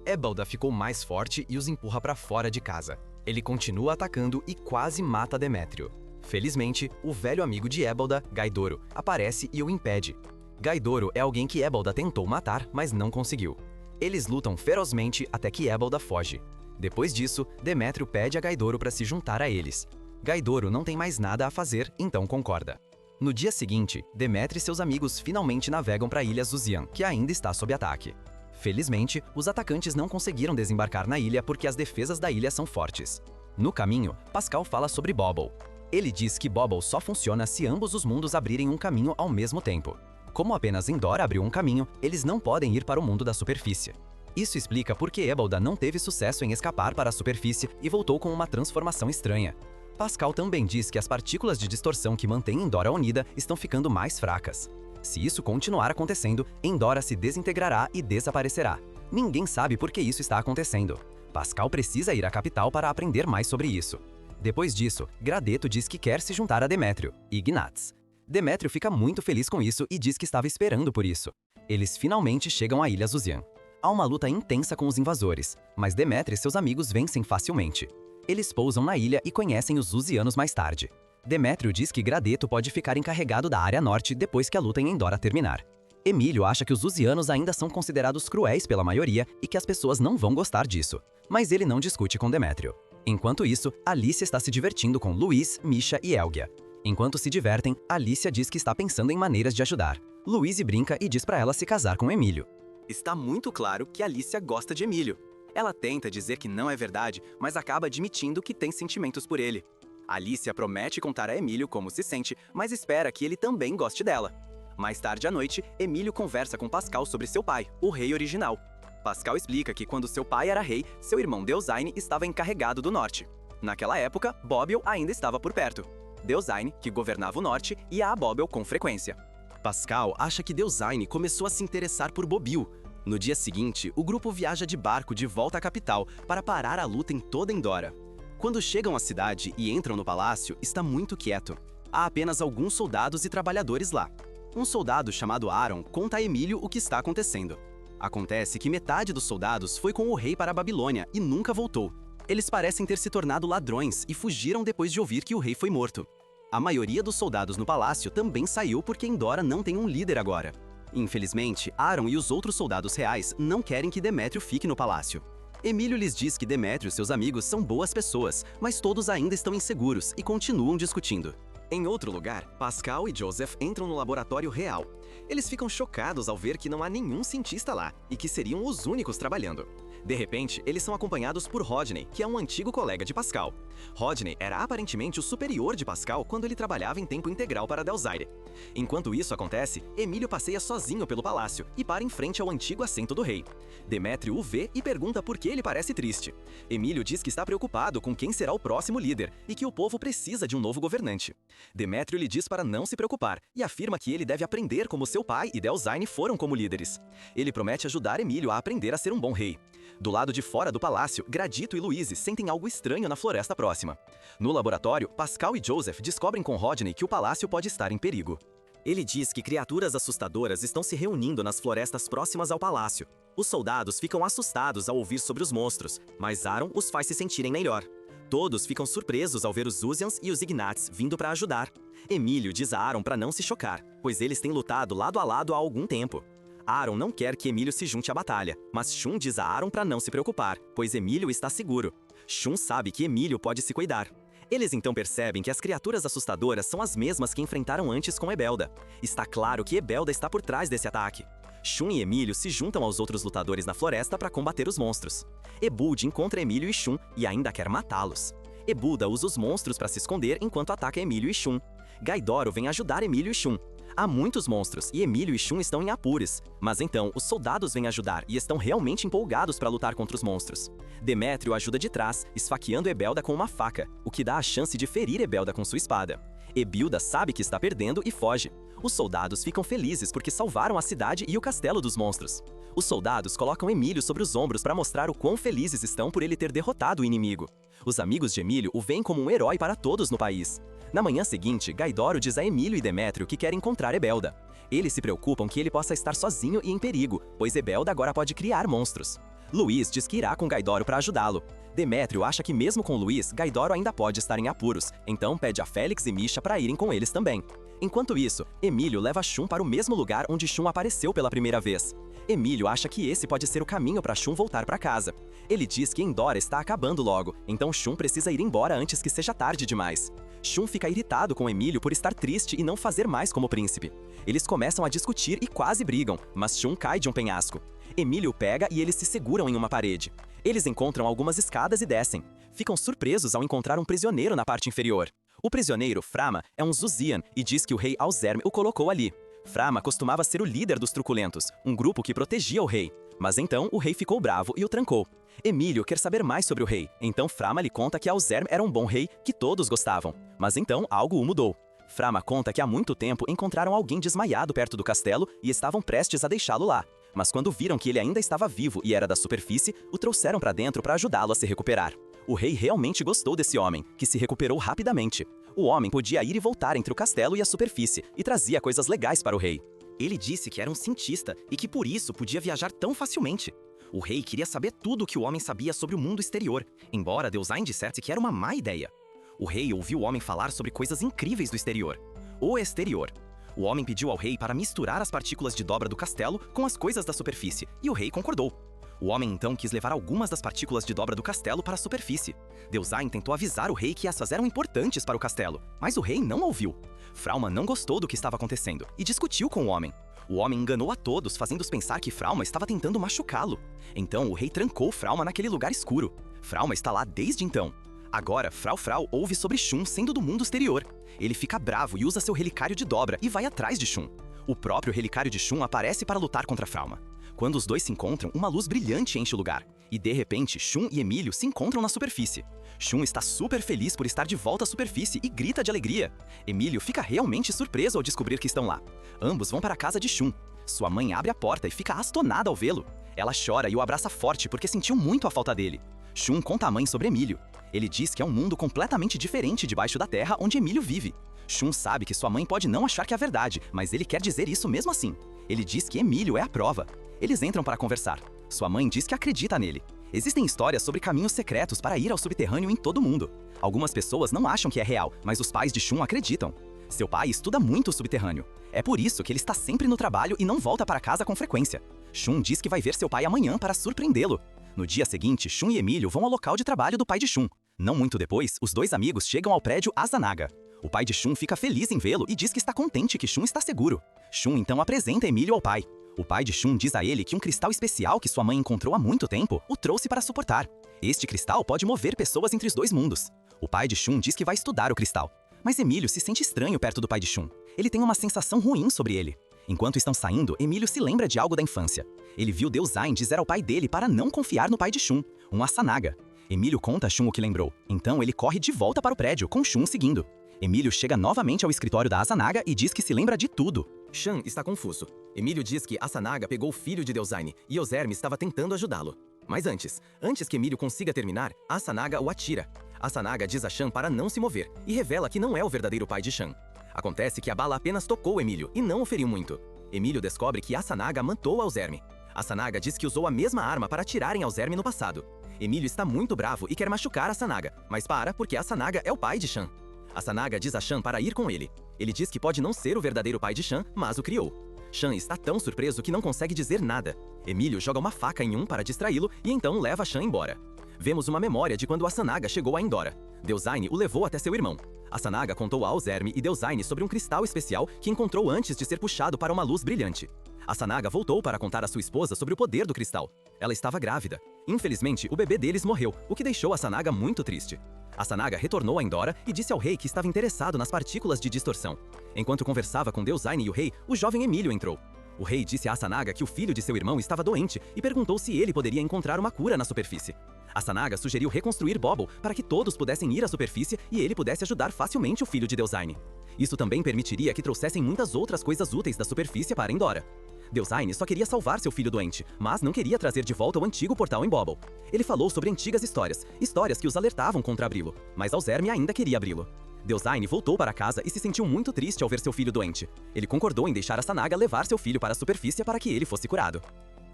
Élbada ficou mais forte e os empurra para fora de casa. Ele continua atacando e quase mata Demétrio. Felizmente, o velho amigo de Élbada, Gaidoro, aparece e o impede. Gaidoro é alguém que Élbada tentou matar, mas não conseguiu. Eles lutam ferozmente até que Élbada foge. Depois disso, Demétrio pede a Gaidoro para se juntar a eles. Gaidoro não tem mais nada a fazer, então concorda. No dia seguinte, Demétrio e seus amigos finalmente navegam para a ilha Zuzian, que ainda está sob ataque. Felizmente, os atacantes não conseguiram desembarcar na ilha porque as defesas da ilha são fortes. No caminho, Pascal fala sobre Bobble. Ele diz que Bobble só funciona se ambos os mundos abrirem um caminho ao mesmo tempo. Como apenas Endora abriu um caminho, eles não podem ir para o mundo da superfície. Isso explica por que Élbada não teve sucesso em escapar para a superfície e voltou com uma transformação estranha. Pascal também diz que as partículas de distorção que mantêm Endora unida estão ficando mais fracas. Se isso continuar acontecendo, Endora se desintegrará e desaparecerá. Ninguém sabe por que isso está acontecendo. Pascal precisa ir à capital para aprender mais sobre isso. Depois disso, Gradeto diz que quer se juntar a Demétrio e Ignates. Demétrio fica muito feliz com isso e diz que estava esperando por isso. Eles finalmente chegam à Ilha Zuzian. Há uma luta intensa com os invasores, mas Demétrio e seus amigos vencem facilmente. Eles pousam na ilha e conhecem os Zuzianos mais tarde. Demétrio diz que Gradeto pode ficar encarregado da área norte depois que a luta em Endora terminar. Emílio acha que os Zuzianos ainda são considerados cruéis pela maioria e que as pessoas não vão gostar disso, mas ele não discute com Demétrio. Enquanto isso, Alicia está se divertindo com Luiz, Misha e Elgia. Enquanto se divertem, Alicia diz que está pensando em maneiras de ajudar. Luiz brinca e diz para ela se casar com Emílio. Está muito claro que Alicia gosta de Emílio. Ela tenta dizer que não é verdade, mas acaba admitindo que tem sentimentos por ele. Alicia promete contar a Emílio como se sente, mas espera que ele também goste dela. Mais tarde à noite, Emílio conversa com Pascal sobre seu pai, o rei original. Pascal explica que quando seu pai era rei, seu irmão Deusaine estava encarregado do norte. Naquela época, Bobble ainda estava por perto. Deusaine, que governava o norte, ia a Bobble com frequência. Pascal acha que Deusaine começou a se interessar por Bobil. No dia seguinte, o grupo viaja de barco de volta à capital para parar a luta em toda Endora. Quando chegam à cidade e entram no palácio, está muito quieto. Há apenas alguns soldados e trabalhadores lá. Um soldado chamado Aaron conta a Emílio o que está acontecendo. Acontece que metade dos soldados foi com o rei para a Babilônia e nunca voltou. Eles parecem ter se tornado ladrões e fugiram depois de ouvir que o rei foi morto. A maioria dos soldados no palácio também saiu porque Endora não tem um líder agora. Infelizmente, Aaron e os outros soldados reais não querem que Demétrio fique no palácio. Emílio lhes diz que Demétrio e seus amigos são boas pessoas, mas todos ainda estão inseguros e continuam discutindo. Em outro lugar, Pascal e Joseph entram no laboratório real. Eles ficam chocados ao ver que não há nenhum cientista lá e que seriam os únicos trabalhando. De repente, eles são acompanhados por Rodney, que é um antigo colega de Pascal. Rodney era aparentemente o superior de Pascal quando ele trabalhava em tempo integral para Delzaire. Enquanto isso acontece, Emílio passeia sozinho pelo palácio e para em frente ao antigo assento do rei. Demétrio o vê e pergunta por que ele parece triste. Emílio diz que está preocupado com quem será o próximo líder e que o povo precisa de um novo governante. Demétrio lhe diz para não se preocupar e afirma que ele deve aprender como seu pai e Delzaine foram como líderes. Ele promete ajudar Emílio a aprender a ser um bom rei. Do lado de fora do palácio, Gradito e Louise sentem algo estranho na floresta próxima. No laboratório, Pascal e Joseph descobrem com Rodney que o palácio pode estar em perigo. Ele diz que criaturas assustadoras estão se reunindo nas florestas próximas ao palácio. Os soldados ficam assustados ao ouvir sobre os monstros, mas Aaron os faz se sentirem melhor. Todos ficam surpresos ao ver os Uzians e os Ignats vindo para ajudar. Emílio diz a Aaron para não se chocar, pois eles têm lutado lado a lado há algum tempo. Aaron não quer que Emílio se junte à batalha, mas Shun diz a Aaron para não se preocupar, pois Emílio está seguro. Shun sabe que Emílio pode se cuidar. Eles então percebem que as criaturas assustadoras são as mesmas que enfrentaram antes com Ebelda. Está claro que Ebelda está por trás desse ataque. Shun e Emílio se juntam aos outros lutadores na floresta para combater os monstros. Ebud encontra Emílio e Shun e ainda quer matá-los. Ebuda usa os monstros para se esconder enquanto ataca Emílio e Shun. Gaidoro vem ajudar Emílio e Shun. Há muitos monstros e Emílio e Shun estão em apuros, mas então os soldados vêm ajudar e estão realmente empolgados para lutar contra os monstros. Demétrio ajuda de trás, esfaqueando Ebelda com uma faca, o que dá a chance de ferir Ebelda com sua espada. Ebilda sabe que está perdendo e foge. Os soldados ficam felizes porque salvaram a cidade e o castelo dos monstros. Os soldados colocam Emílio sobre os ombros para mostrar o quão felizes estão por ele ter derrotado o inimigo. Os amigos de Emílio o veem como um herói para todos no país. Na manhã seguinte, Gaidoro diz a Emílio e Demétrio que quer encontrar Ebelda. Eles se preocupam que ele possa estar sozinho e em perigo, pois Ebelda agora pode criar monstros. Luiz diz que irá com Gaidoro para ajudá-lo. Demétrio acha que mesmo com Luiz, Gaidoro ainda pode estar em apuros, então pede a Félix e Misha para irem com eles também. Enquanto isso, Emílio leva Shun para o mesmo lugar onde Shun apareceu pela primeira vez. Emílio acha que esse pode ser o caminho para Shun voltar para casa. Ele diz que Endora está acabando logo, então Shun precisa ir embora antes que seja tarde demais. Shun fica irritado com Emílio por estar triste e não fazer mais como príncipe. Eles começam a discutir e quase brigam, mas Shun cai de um penhasco. Emílio o pega e eles se seguram em uma parede. Eles encontram algumas escadas e descem. Ficam surpresos ao encontrar um prisioneiro na parte inferior. O prisioneiro, Frama, é um Zuzian e diz que o rei Alzerme o colocou ali. Frama costumava ser o líder dos Truculentos, um grupo que protegia o rei. Mas então o rei ficou bravo e o trancou. Emílio quer saber mais sobre o rei, então Frama lhe conta que Alzerme era um bom rei que todos gostavam. Mas então algo o mudou. Frama conta que há muito tempo encontraram alguém desmaiado perto do castelo e estavam prestes a deixá-lo lá. Mas quando viram que ele ainda estava vivo e era da superfície, o trouxeram para dentro para ajudá-lo a se recuperar. O rei realmente gostou desse homem, que se recuperou rapidamente. O homem podia ir e voltar entre o castelo e a superfície e trazia coisas legais para o rei. Ele disse que era um cientista e que por isso podia viajar tão facilmente. O rei queria saber tudo o que o homem sabia sobre o mundo exterior, embora Delzaine dissesse que era uma má ideia. O rei ouviu o homem falar sobre coisas incríveis do exterior. O exterior. O homem pediu ao rei para misturar as partículas de dobra do castelo com as coisas da superfície, e o rei concordou. O homem então quis levar algumas das partículas de dobra do castelo para a superfície. Delzaine tentou avisar o rei que essas eram importantes para o castelo, mas o rei não ouviu. Frauma não gostou do que estava acontecendo e discutiu com o homem. O homem enganou a todos, fazendo-os pensar que Frauma estava tentando machucá-lo. Então o rei trancou Frauma naquele lugar escuro. Frauma está lá desde então. Agora, Frau ouve sobre Shun sendo do mundo exterior. Ele fica bravo e usa seu relicário de dobra e vai atrás de Shun. O próprio relicário de Shun aparece para lutar contra Frauma. Quando os dois se encontram, uma luz brilhante enche o lugar. E de repente, Shun e Emílio se encontram na superfície. Shun está super feliz por estar de volta à superfície e grita de alegria. Emílio fica realmente surpreso ao descobrir que estão lá. Ambos vão para a casa de Shun. Sua mãe abre a porta e fica astonada ao vê-lo. Ela chora e o abraça forte porque sentiu muito a falta dele. Shun conta à mãe sobre Emílio. Ele diz que é um mundo completamente diferente debaixo da terra onde Emílio vive. Shun sabe que sua mãe pode não achar que é verdade, mas ele quer dizer isso mesmo assim. Ele diz que Emílio é a prova. Eles entram para conversar. Sua mãe diz que acredita nele. Existem histórias sobre caminhos secretos para ir ao subterrâneo em todo o mundo. Algumas pessoas não acham que é real, mas os pais de Shun acreditam. Seu pai estuda muito o subterrâneo. É por isso que ele está sempre no trabalho e não volta para casa com frequência. Shun diz que vai ver seu pai amanhã para surpreendê-lo. No dia seguinte, Shun e Emílio vão ao local de trabalho do pai de Shun. Não muito depois, os dois amigos chegam ao prédio Asanaga. O pai de Shun fica feliz em vê-lo e diz que está contente que Shun está seguro. Shun então apresenta Emílio ao pai. O pai de Shun diz a ele que um cristal especial que sua mãe encontrou há muito tempo o trouxe para suportar. Este cristal pode mover pessoas entre os dois mundos. O pai de Shun diz que vai estudar o cristal. Mas Emílio se sente estranho perto do pai de Shun. Ele tem uma sensação ruim sobre ele. Enquanto estão saindo, Emílio se lembra de algo da infância. Ele viu Deusain dizer ao pai dele para não confiar no pai de Shun, um Asanaga. Emílio conta a Shun o que lembrou. Então ele corre de volta para o prédio, com Shun seguindo. Emílio chega novamente ao escritório da Asanaga e diz que se lembra de tudo. Shun está confuso. Emílio diz que Asanaga pegou o filho de Deusain e Ozerme estava tentando ajudá-lo. Mas antes que Emílio consiga terminar, Asanaga o atira. Asanaga diz a Shun para não se mover e revela que não é o verdadeiro pai de Shun. Acontece que a bala apenas tocou Emílio e não o feriu muito. Emílio descobre que Asanaga matou Ozerme. Asanaga diz que usou a mesma arma para atirarem Ozerme no passado. Emílio está muito bravo e quer machucar Asanaga, mas para porque Asanaga é o pai de Shun. Asanaga diz a Shun para ir com ele. Ele diz que pode não ser o verdadeiro pai de Shun, mas o criou. Shun está tão surpreso que não consegue dizer nada. Emílio joga uma faca em um para distraí-lo e então leva Shun embora. Vemos uma memória de quando Asanaga chegou a Endora. Deusain o levou até seu irmão. Asanaga contou a Ozerme e Deusain sobre um cristal especial que encontrou antes de ser puxado para uma luz brilhante. Asanaga voltou para contar à sua esposa sobre o poder do cristal. Ela estava grávida. Infelizmente, o bebê deles morreu, o que deixou Asanaga muito triste. Asanaga retornou a Endora e disse ao rei que estava interessado nas partículas de distorção. Enquanto conversava com Deusain e o rei, o jovem Emílio entrou. O rei disse a Asanaga que o filho de seu irmão estava doente e perguntou se ele poderia encontrar uma cura na superfície. Asanaga sugeriu reconstruir Bobble para que todos pudessem ir à superfície e ele pudesse ajudar facilmente o filho de Deusain. Isso também permitiria que trouxessem muitas outras coisas úteis da superfície para Endora. Deusain só queria salvar seu filho doente, mas não queria trazer de volta o antigo portal em Bobble. Ele falou sobre antigas histórias que os alertavam contra abri-lo, mas Ozerme ainda queria abri-lo. Deusain voltou para casa e se sentiu muito triste ao ver seu filho doente. Ele concordou em deixar Asanaga levar seu filho para a superfície para que ele fosse curado.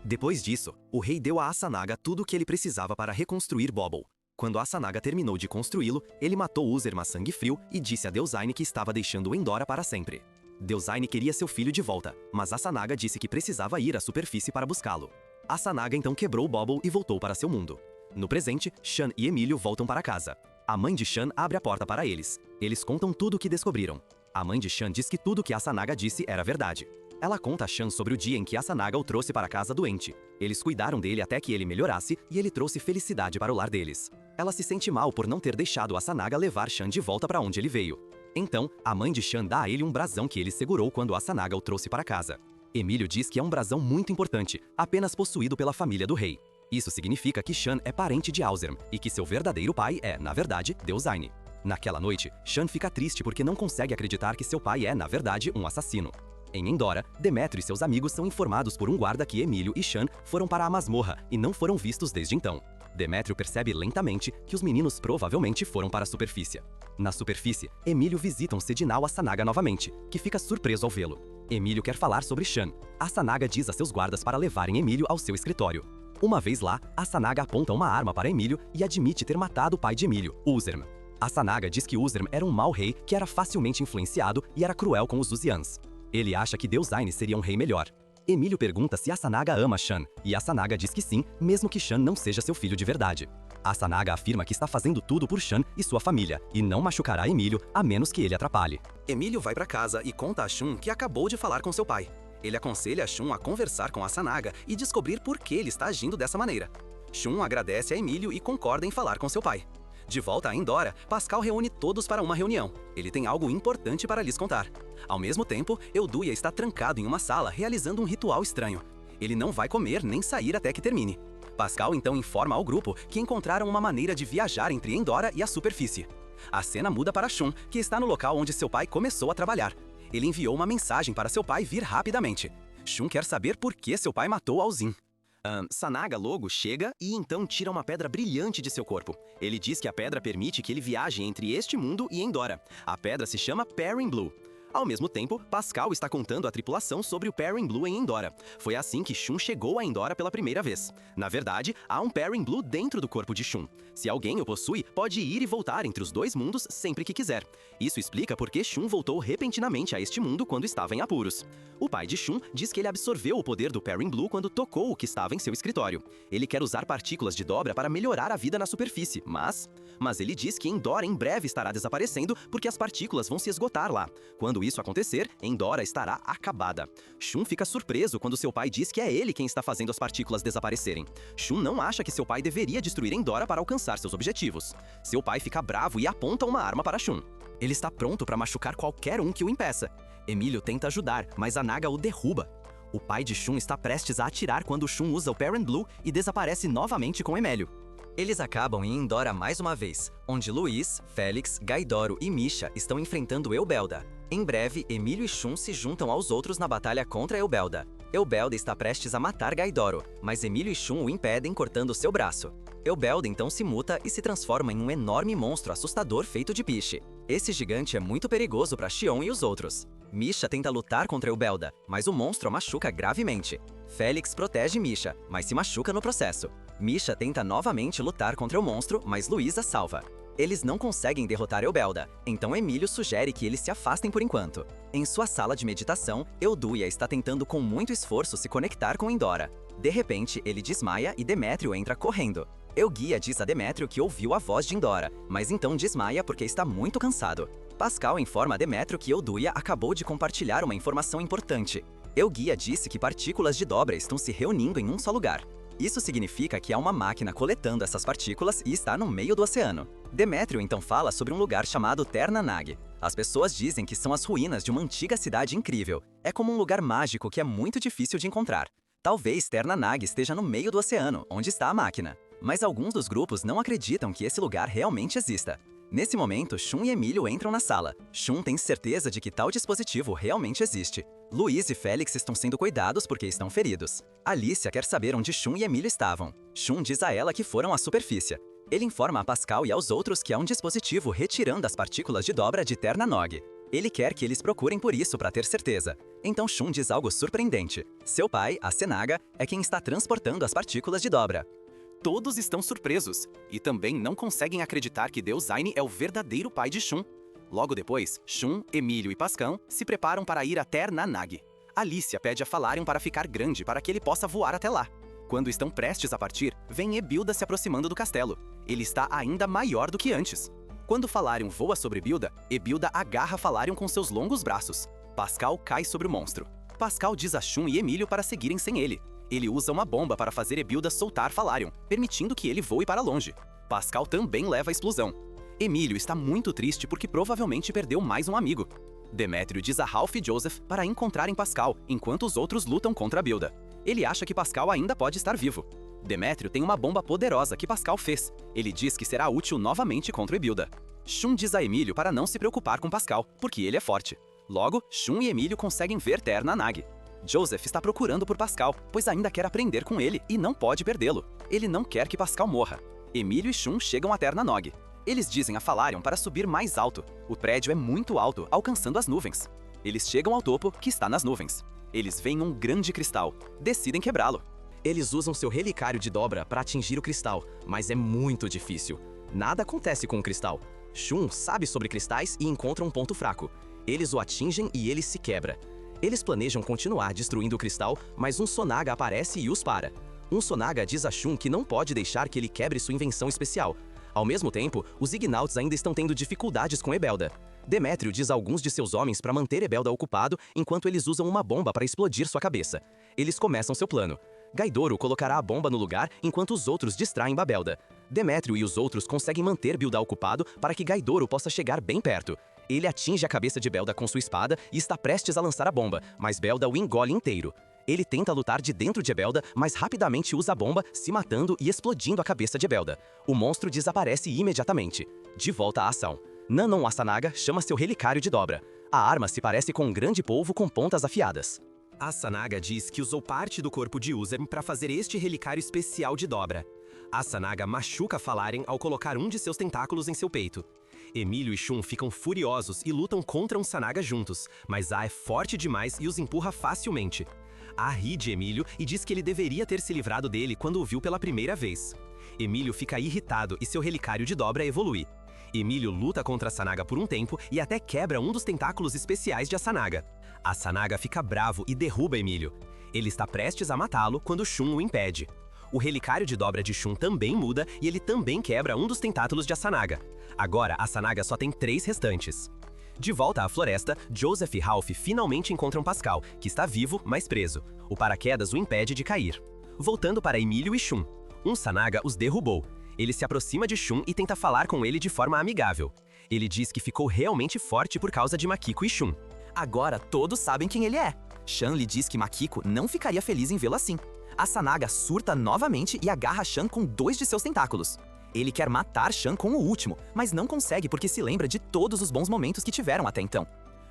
Depois disso, o rei deu a Asanaga tudo o que ele precisava para reconstruir Bobble. Quando Asanaga terminou de construí-lo, ele matou Uzerma a sangue frio e disse a Deusain que estava deixando Endora para sempre. Deusain queria seu filho de volta, mas Asanaga disse que precisava ir à superfície para buscá-lo. Asanaga então quebrou Bobble e voltou para seu mundo. No presente, Shun e Emílio voltam para casa. A mãe de Shun abre a porta para eles. Eles contam tudo o que descobriram. A mãe de Shun diz que tudo o que Asanaga disse era verdade. Ela conta a Shun sobre o dia em que Asanaga o trouxe para casa doente. Eles cuidaram dele até que ele melhorasse e ele trouxe felicidade para o lar deles. Ela se sente mal por não ter deixado Asanaga levar Shun de volta para onde ele veio. Então, a mãe de Shun dá a ele um brasão que ele segurou quando Asanaga o trouxe para casa. Emílio diz que é um brasão muito importante, apenas possuído pela família do rei. Isso significa que Shun é parente de Ozerme e que seu verdadeiro pai é, na verdade, Deusain. Naquela noite, Shun fica triste porque não consegue acreditar que seu pai é, na verdade, um assassino. Em Endora, Demétrio e seus amigos são informados por um guarda que Emílio e Shun foram para a masmorra e não foram vistos desde então. Demétrio percebe lentamente que os meninos provavelmente foram para a superfície. Na superfície, Emílio visita um Sedinal Asanaga novamente, que fica surpreso ao vê-lo. Emílio quer falar sobre Shun. Asanaga diz a seus guardas para levarem Emílio ao seu escritório. Uma vez lá, Asanaga aponta uma arma para Emílio e admite ter matado o pai de Emílio, Uzerme. Asanaga diz que Uzerme era um mau rei que era facilmente influenciado e era cruel com os Uzians. Ele acha que Deusain seria um rei melhor. Emílio pergunta se Asanaga ama Shun, e Asanaga diz que sim, mesmo que Shun não seja seu filho de verdade. Asanaga afirma que está fazendo tudo por Shun e sua família, e não machucará Emílio a menos que ele atrapalhe. Emílio vai para casa e conta a Shun que acabou de falar com seu pai. Ele aconselha Shun a conversar com Asanaga e descobrir por que ele está agindo dessa maneira. Shun agradece a Emílio e concorda em falar com seu pai. De volta a Endora, Pascal reúne todos para uma reunião. Ele tem algo importante para lhes contar. Ao mesmo tempo, Euduia está trancado em uma sala realizando um ritual estranho. Ele não vai comer nem sair até que termine. Pascal então informa ao grupo que encontraram uma maneira de viajar entre Endora e a superfície. A cena muda para Shun, que está no local onde seu pai começou a trabalhar. Ele enviou uma mensagem para seu pai vir rapidamente. Shun quer saber por que seu pai matou Alzin. Sanaga logo chega e então tira uma pedra brilhante de seu corpo. Ele diz que a pedra permite que ele viaje entre este mundo e Endora. A pedra se chama Perrin Blue. Ao mesmo tempo, Pascal está contando à tripulação sobre o Perrin Blue em Endora. Foi assim que Shun chegou a Endora pela primeira vez. Na verdade, há um Perrin Blue dentro do corpo de Shun. Se alguém o possui, pode ir e voltar entre os dois mundos sempre que quiser. Isso explica por que Shun voltou repentinamente a este mundo quando estava em apuros. O pai de Shun diz que ele absorveu o poder do Perrin Blue quando tocou o que estava em seu escritório. Ele quer usar partículas de dobra para melhorar a vida na superfície, mas ele diz que Endora em breve estará desaparecendo porque as partículas vão se esgotar lá. Quando isso acontecer, Endora estará acabada. Shun fica surpreso quando seu pai diz que é ele quem está fazendo as partículas desaparecerem. Shun não acha que seu pai deveria destruir Endora para alcançar seus objetivos. Seu pai fica bravo e aponta uma arma para Shun. Ele está pronto para machucar qualquer um que o impeça. Emílio tenta ajudar, mas a Naga o derruba. O pai de Shun está prestes a atirar quando Shun usa o Perrin Blue e desaparece novamente com Emélio. Eles acabam em Endora mais uma vez, onde Luiz, Félix, Gaidoro e Misha estão enfrentando Eubelda. Em breve, Emílio e Shun se juntam aos outros na batalha contra Eubelda. Eubelda está prestes a matar Gaidoro, mas Emílio e Shun o impedem cortando seu braço. Eubelda então se muta e se transforma em um enorme monstro assustador feito de piche. Esse gigante é muito perigoso para Xion e os outros. Misha tenta lutar contra Eubelda, mas o monstro a machuca gravemente. Félix protege Misha, mas se machuca no processo. Misha tenta novamente lutar contra o monstro, mas Luísa salva. Eles não conseguem derrotar Eubelda, então Emílio sugere que eles se afastem por enquanto. Em sua sala de meditação, Euduia está tentando com muito esforço se conectar com Endora. De repente, ele desmaia e Demétrio entra correndo. Euguia diz a Demétrio que ouviu a voz de Endora, mas então desmaia porque está muito cansado. Pascal informa a Demétrio que Euduia acabou de compartilhar uma informação importante. Euguia disse que partículas de dobra estão se reunindo em um só lugar. Isso significa que há uma máquina coletando essas partículas e está no meio do oceano. Demétrio então fala sobre um lugar chamado Terna Nag. As pessoas dizem que são as ruínas de uma antiga cidade incrível. É como um lugar mágico que é muito difícil de encontrar. Talvez Terna Nag esteja no meio do oceano, onde está a máquina. Mas alguns dos grupos não acreditam que esse lugar realmente exista. Nesse momento, Shun e Emílio entram na sala. Shun tem certeza de que tal dispositivo realmente existe. Luiz e Félix estão sendo cuidados porque estão feridos. Alicia quer saber onde Shun e Emílio estavam. Shun diz a ela que foram à superfície. Ele informa a Pascal e aos outros que há um dispositivo retirando as partículas de dobra de Terna Nog. Ele quer que eles procurem por isso para ter certeza. Então Shun diz algo surpreendente. Seu pai, a Senaga, é quem está transportando as partículas de dobra. Todos estão surpresos e também não conseguem acreditar que Deus Zayn é o verdadeiro pai de Shun. Logo depois, Shun, Emílio e Pascal se preparam para ir até Nag. Alicia pede a Falarion para ficar grande para que ele possa voar até lá. Quando estão prestes a partir, vem Ebilda se aproximando do castelo. Ele está ainda maior do que antes. Quando Falarion voa sobre Ebilda, Ebilda agarra Falarion com seus longos braços. Pascal cai sobre o monstro. Pascal diz a Shun e Emílio para seguirem sem ele. Ele usa uma bomba para fazer Ebilda soltar Falarion, permitindo que ele voe para longe. Pascal também leva a explosão. Emílio está muito triste porque provavelmente perdeu mais um amigo. Demétrio diz a Ralph e Joseph para encontrarem Pascal, enquanto os outros lutam contra Ebilda. Ele acha que Pascal ainda pode estar vivo. Demétrio tem uma bomba poderosa que Pascal fez. Ele diz que será útil novamente contra Ebilda. Shun diz a Emílio para não se preocupar com Pascal, porque ele é forte. Logo, Shun e Emílio conseguem ver Terna Nag. Joseph está procurando por Pascal, pois ainda quer aprender com ele e não pode perdê-lo. Ele não quer que Pascal morra. Emílio e Shun chegam a Terna Nog. Eles dizem a Falarion para subir mais alto. O prédio é muito alto, alcançando as nuvens. Eles chegam ao topo, que está nas nuvens. Eles veem um grande cristal. Decidem quebrá-lo. Eles usam seu relicário de dobra para atingir o cristal, mas é muito difícil. Nada acontece com o cristal. Shun sabe sobre cristais e encontra um ponto fraco. Eles o atingem e ele se quebra. Eles planejam continuar destruindo o cristal, mas um Sonaga aparece e os para. Um Sonaga diz a Shun que não pode deixar que ele quebre sua invenção especial. Ao mesmo tempo, os Ignauts ainda estão tendo dificuldades com Ebelda. Demétrio diz a alguns de seus homens para manter Ebelda ocupado enquanto eles usam uma bomba para explodir sua cabeça. Eles começam seu plano. Gaidoro colocará a bomba no lugar enquanto os outros distraem Babelda. Demétrio e os outros conseguem manter Bilda ocupado para que Gaidoro possa chegar bem perto. Ele atinge a cabeça de Belda com sua espada e está prestes a lançar a bomba, mas Belda o engole inteiro. Ele tenta lutar de dentro de Ebelda, mas rapidamente usa a bomba, se matando e explodindo a cabeça de Ebelda. O monstro desaparece imediatamente. De volta à ação. Nanon Asanaga chama seu relicário de dobra. A arma se parece com um grande polvo com pontas afiadas. Asanaga diz que usou parte do corpo de Uzem para fazer este relicário especial de dobra. Asanaga machuca Falaren ao colocar um de seus tentáculos em seu peito. Emílio e Shun ficam furiosos e lutam contra um Sanaga juntos, mas A é forte demais e os empurra facilmente. A ri de Emílio e diz que ele deveria ter se livrado dele quando o viu pela primeira vez. Emílio fica irritado e seu relicário de dobra evolui. Emílio luta contra a Sanaga por um tempo e até quebra um dos tentáculos especiais de Sanaga. A Sanaga fica bravo e derruba Emílio. Ele está prestes a matá-lo quando Shun o impede. O relicário de dobra de Shun também muda e ele também quebra um dos tentáculos de Sanaga. Agora, a Sanaga só tem 3 restantes. De volta à floresta, Joseph e Ralph finalmente encontram Pascal, que está vivo, mas preso. O paraquedas o impede de cair. Voltando para Emílio e Shun. Um Sanaga os derrubou. Ele se aproxima de Shun e tenta falar com ele de forma amigável. Ele diz que ficou realmente forte por causa de Makiko e Shun. Agora todos sabem quem ele é. Shan lhe diz que Makiko não ficaria feliz em vê-lo assim. A Sanaga surta novamente e agarra Shan com 2 de seus tentáculos. Ele quer matar Shan com o último, mas não consegue porque se lembra de todos os bons momentos que tiveram até então.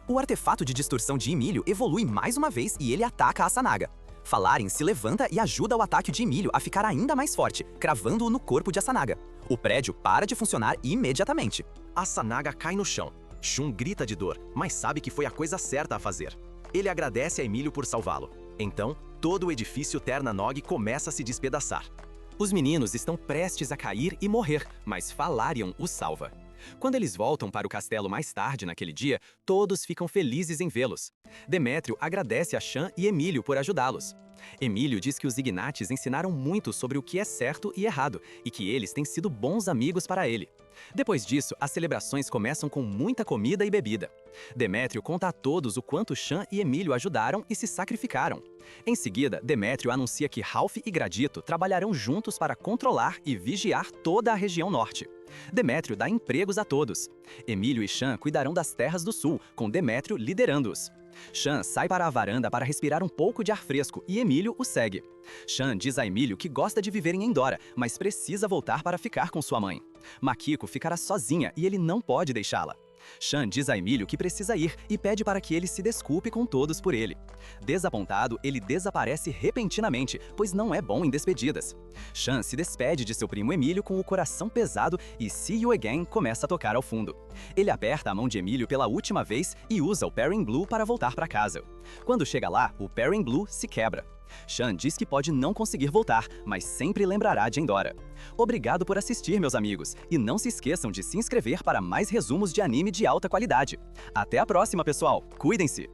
O artefato de distorção de Emílio evolui mais uma vez e ele ataca a Sanaga. Falarin se levanta e ajuda o ataque de Emílio a ficar ainda mais forte, cravando-o no corpo de Asanaga. O prédio para de funcionar imediatamente. A Sanaga cai no chão. Shun grita de dor, mas sabe que foi a coisa certa a fazer. Ele agradece a Emílio por salvá-lo. Então, todo o edifício Terna Nog começa a se despedaçar. Os meninos estão prestes a cair e morrer, mas Falarion os salva. Quando eles voltam para o castelo mais tarde naquele dia, todos ficam felizes em vê-los. Demétrio agradece a Shan e Emílio por ajudá-los. Emílio diz que os Ignates ensinaram muito sobre o que é certo e errado, e que eles têm sido bons amigos para ele. Depois disso, as celebrações começam com muita comida e bebida. Demétrio conta a todos o quanto Shan e Emílio ajudaram e se sacrificaram. Em seguida, Demétrio anuncia que Ralph e Gradito trabalharão juntos para controlar e vigiar toda a região norte. Demétrio dá empregos a todos. Emílio e Shan cuidarão das terras do sul, com Demétrio liderando-os. Shan sai para a varanda para respirar um pouco de ar fresco e Emílio o segue. Shan diz a Emílio que gosta de viver em Endora, mas precisa voltar para ficar com sua mãe. Makiko ficará sozinha e ele não pode deixá-la. Shan diz a Emílio que precisa ir e pede para que ele se desculpe com todos por ele. Desapontado, ele desaparece repentinamente, pois não é bom em despedidas. Shan se despede de seu primo Emílio com o coração pesado e See You Again começa a tocar ao fundo. Ele aperta a mão de Emílio pela última vez e usa o Pairing Blue para voltar para casa. Quando chega lá, o Pairing Blue se quebra. Shan diz que pode não conseguir voltar, mas sempre lembrará de Endora. Obrigado por assistir, meus amigos, e não se esqueçam de se inscrever para mais resumos de anime de alta qualidade. Até a próxima, pessoal! Cuidem-se!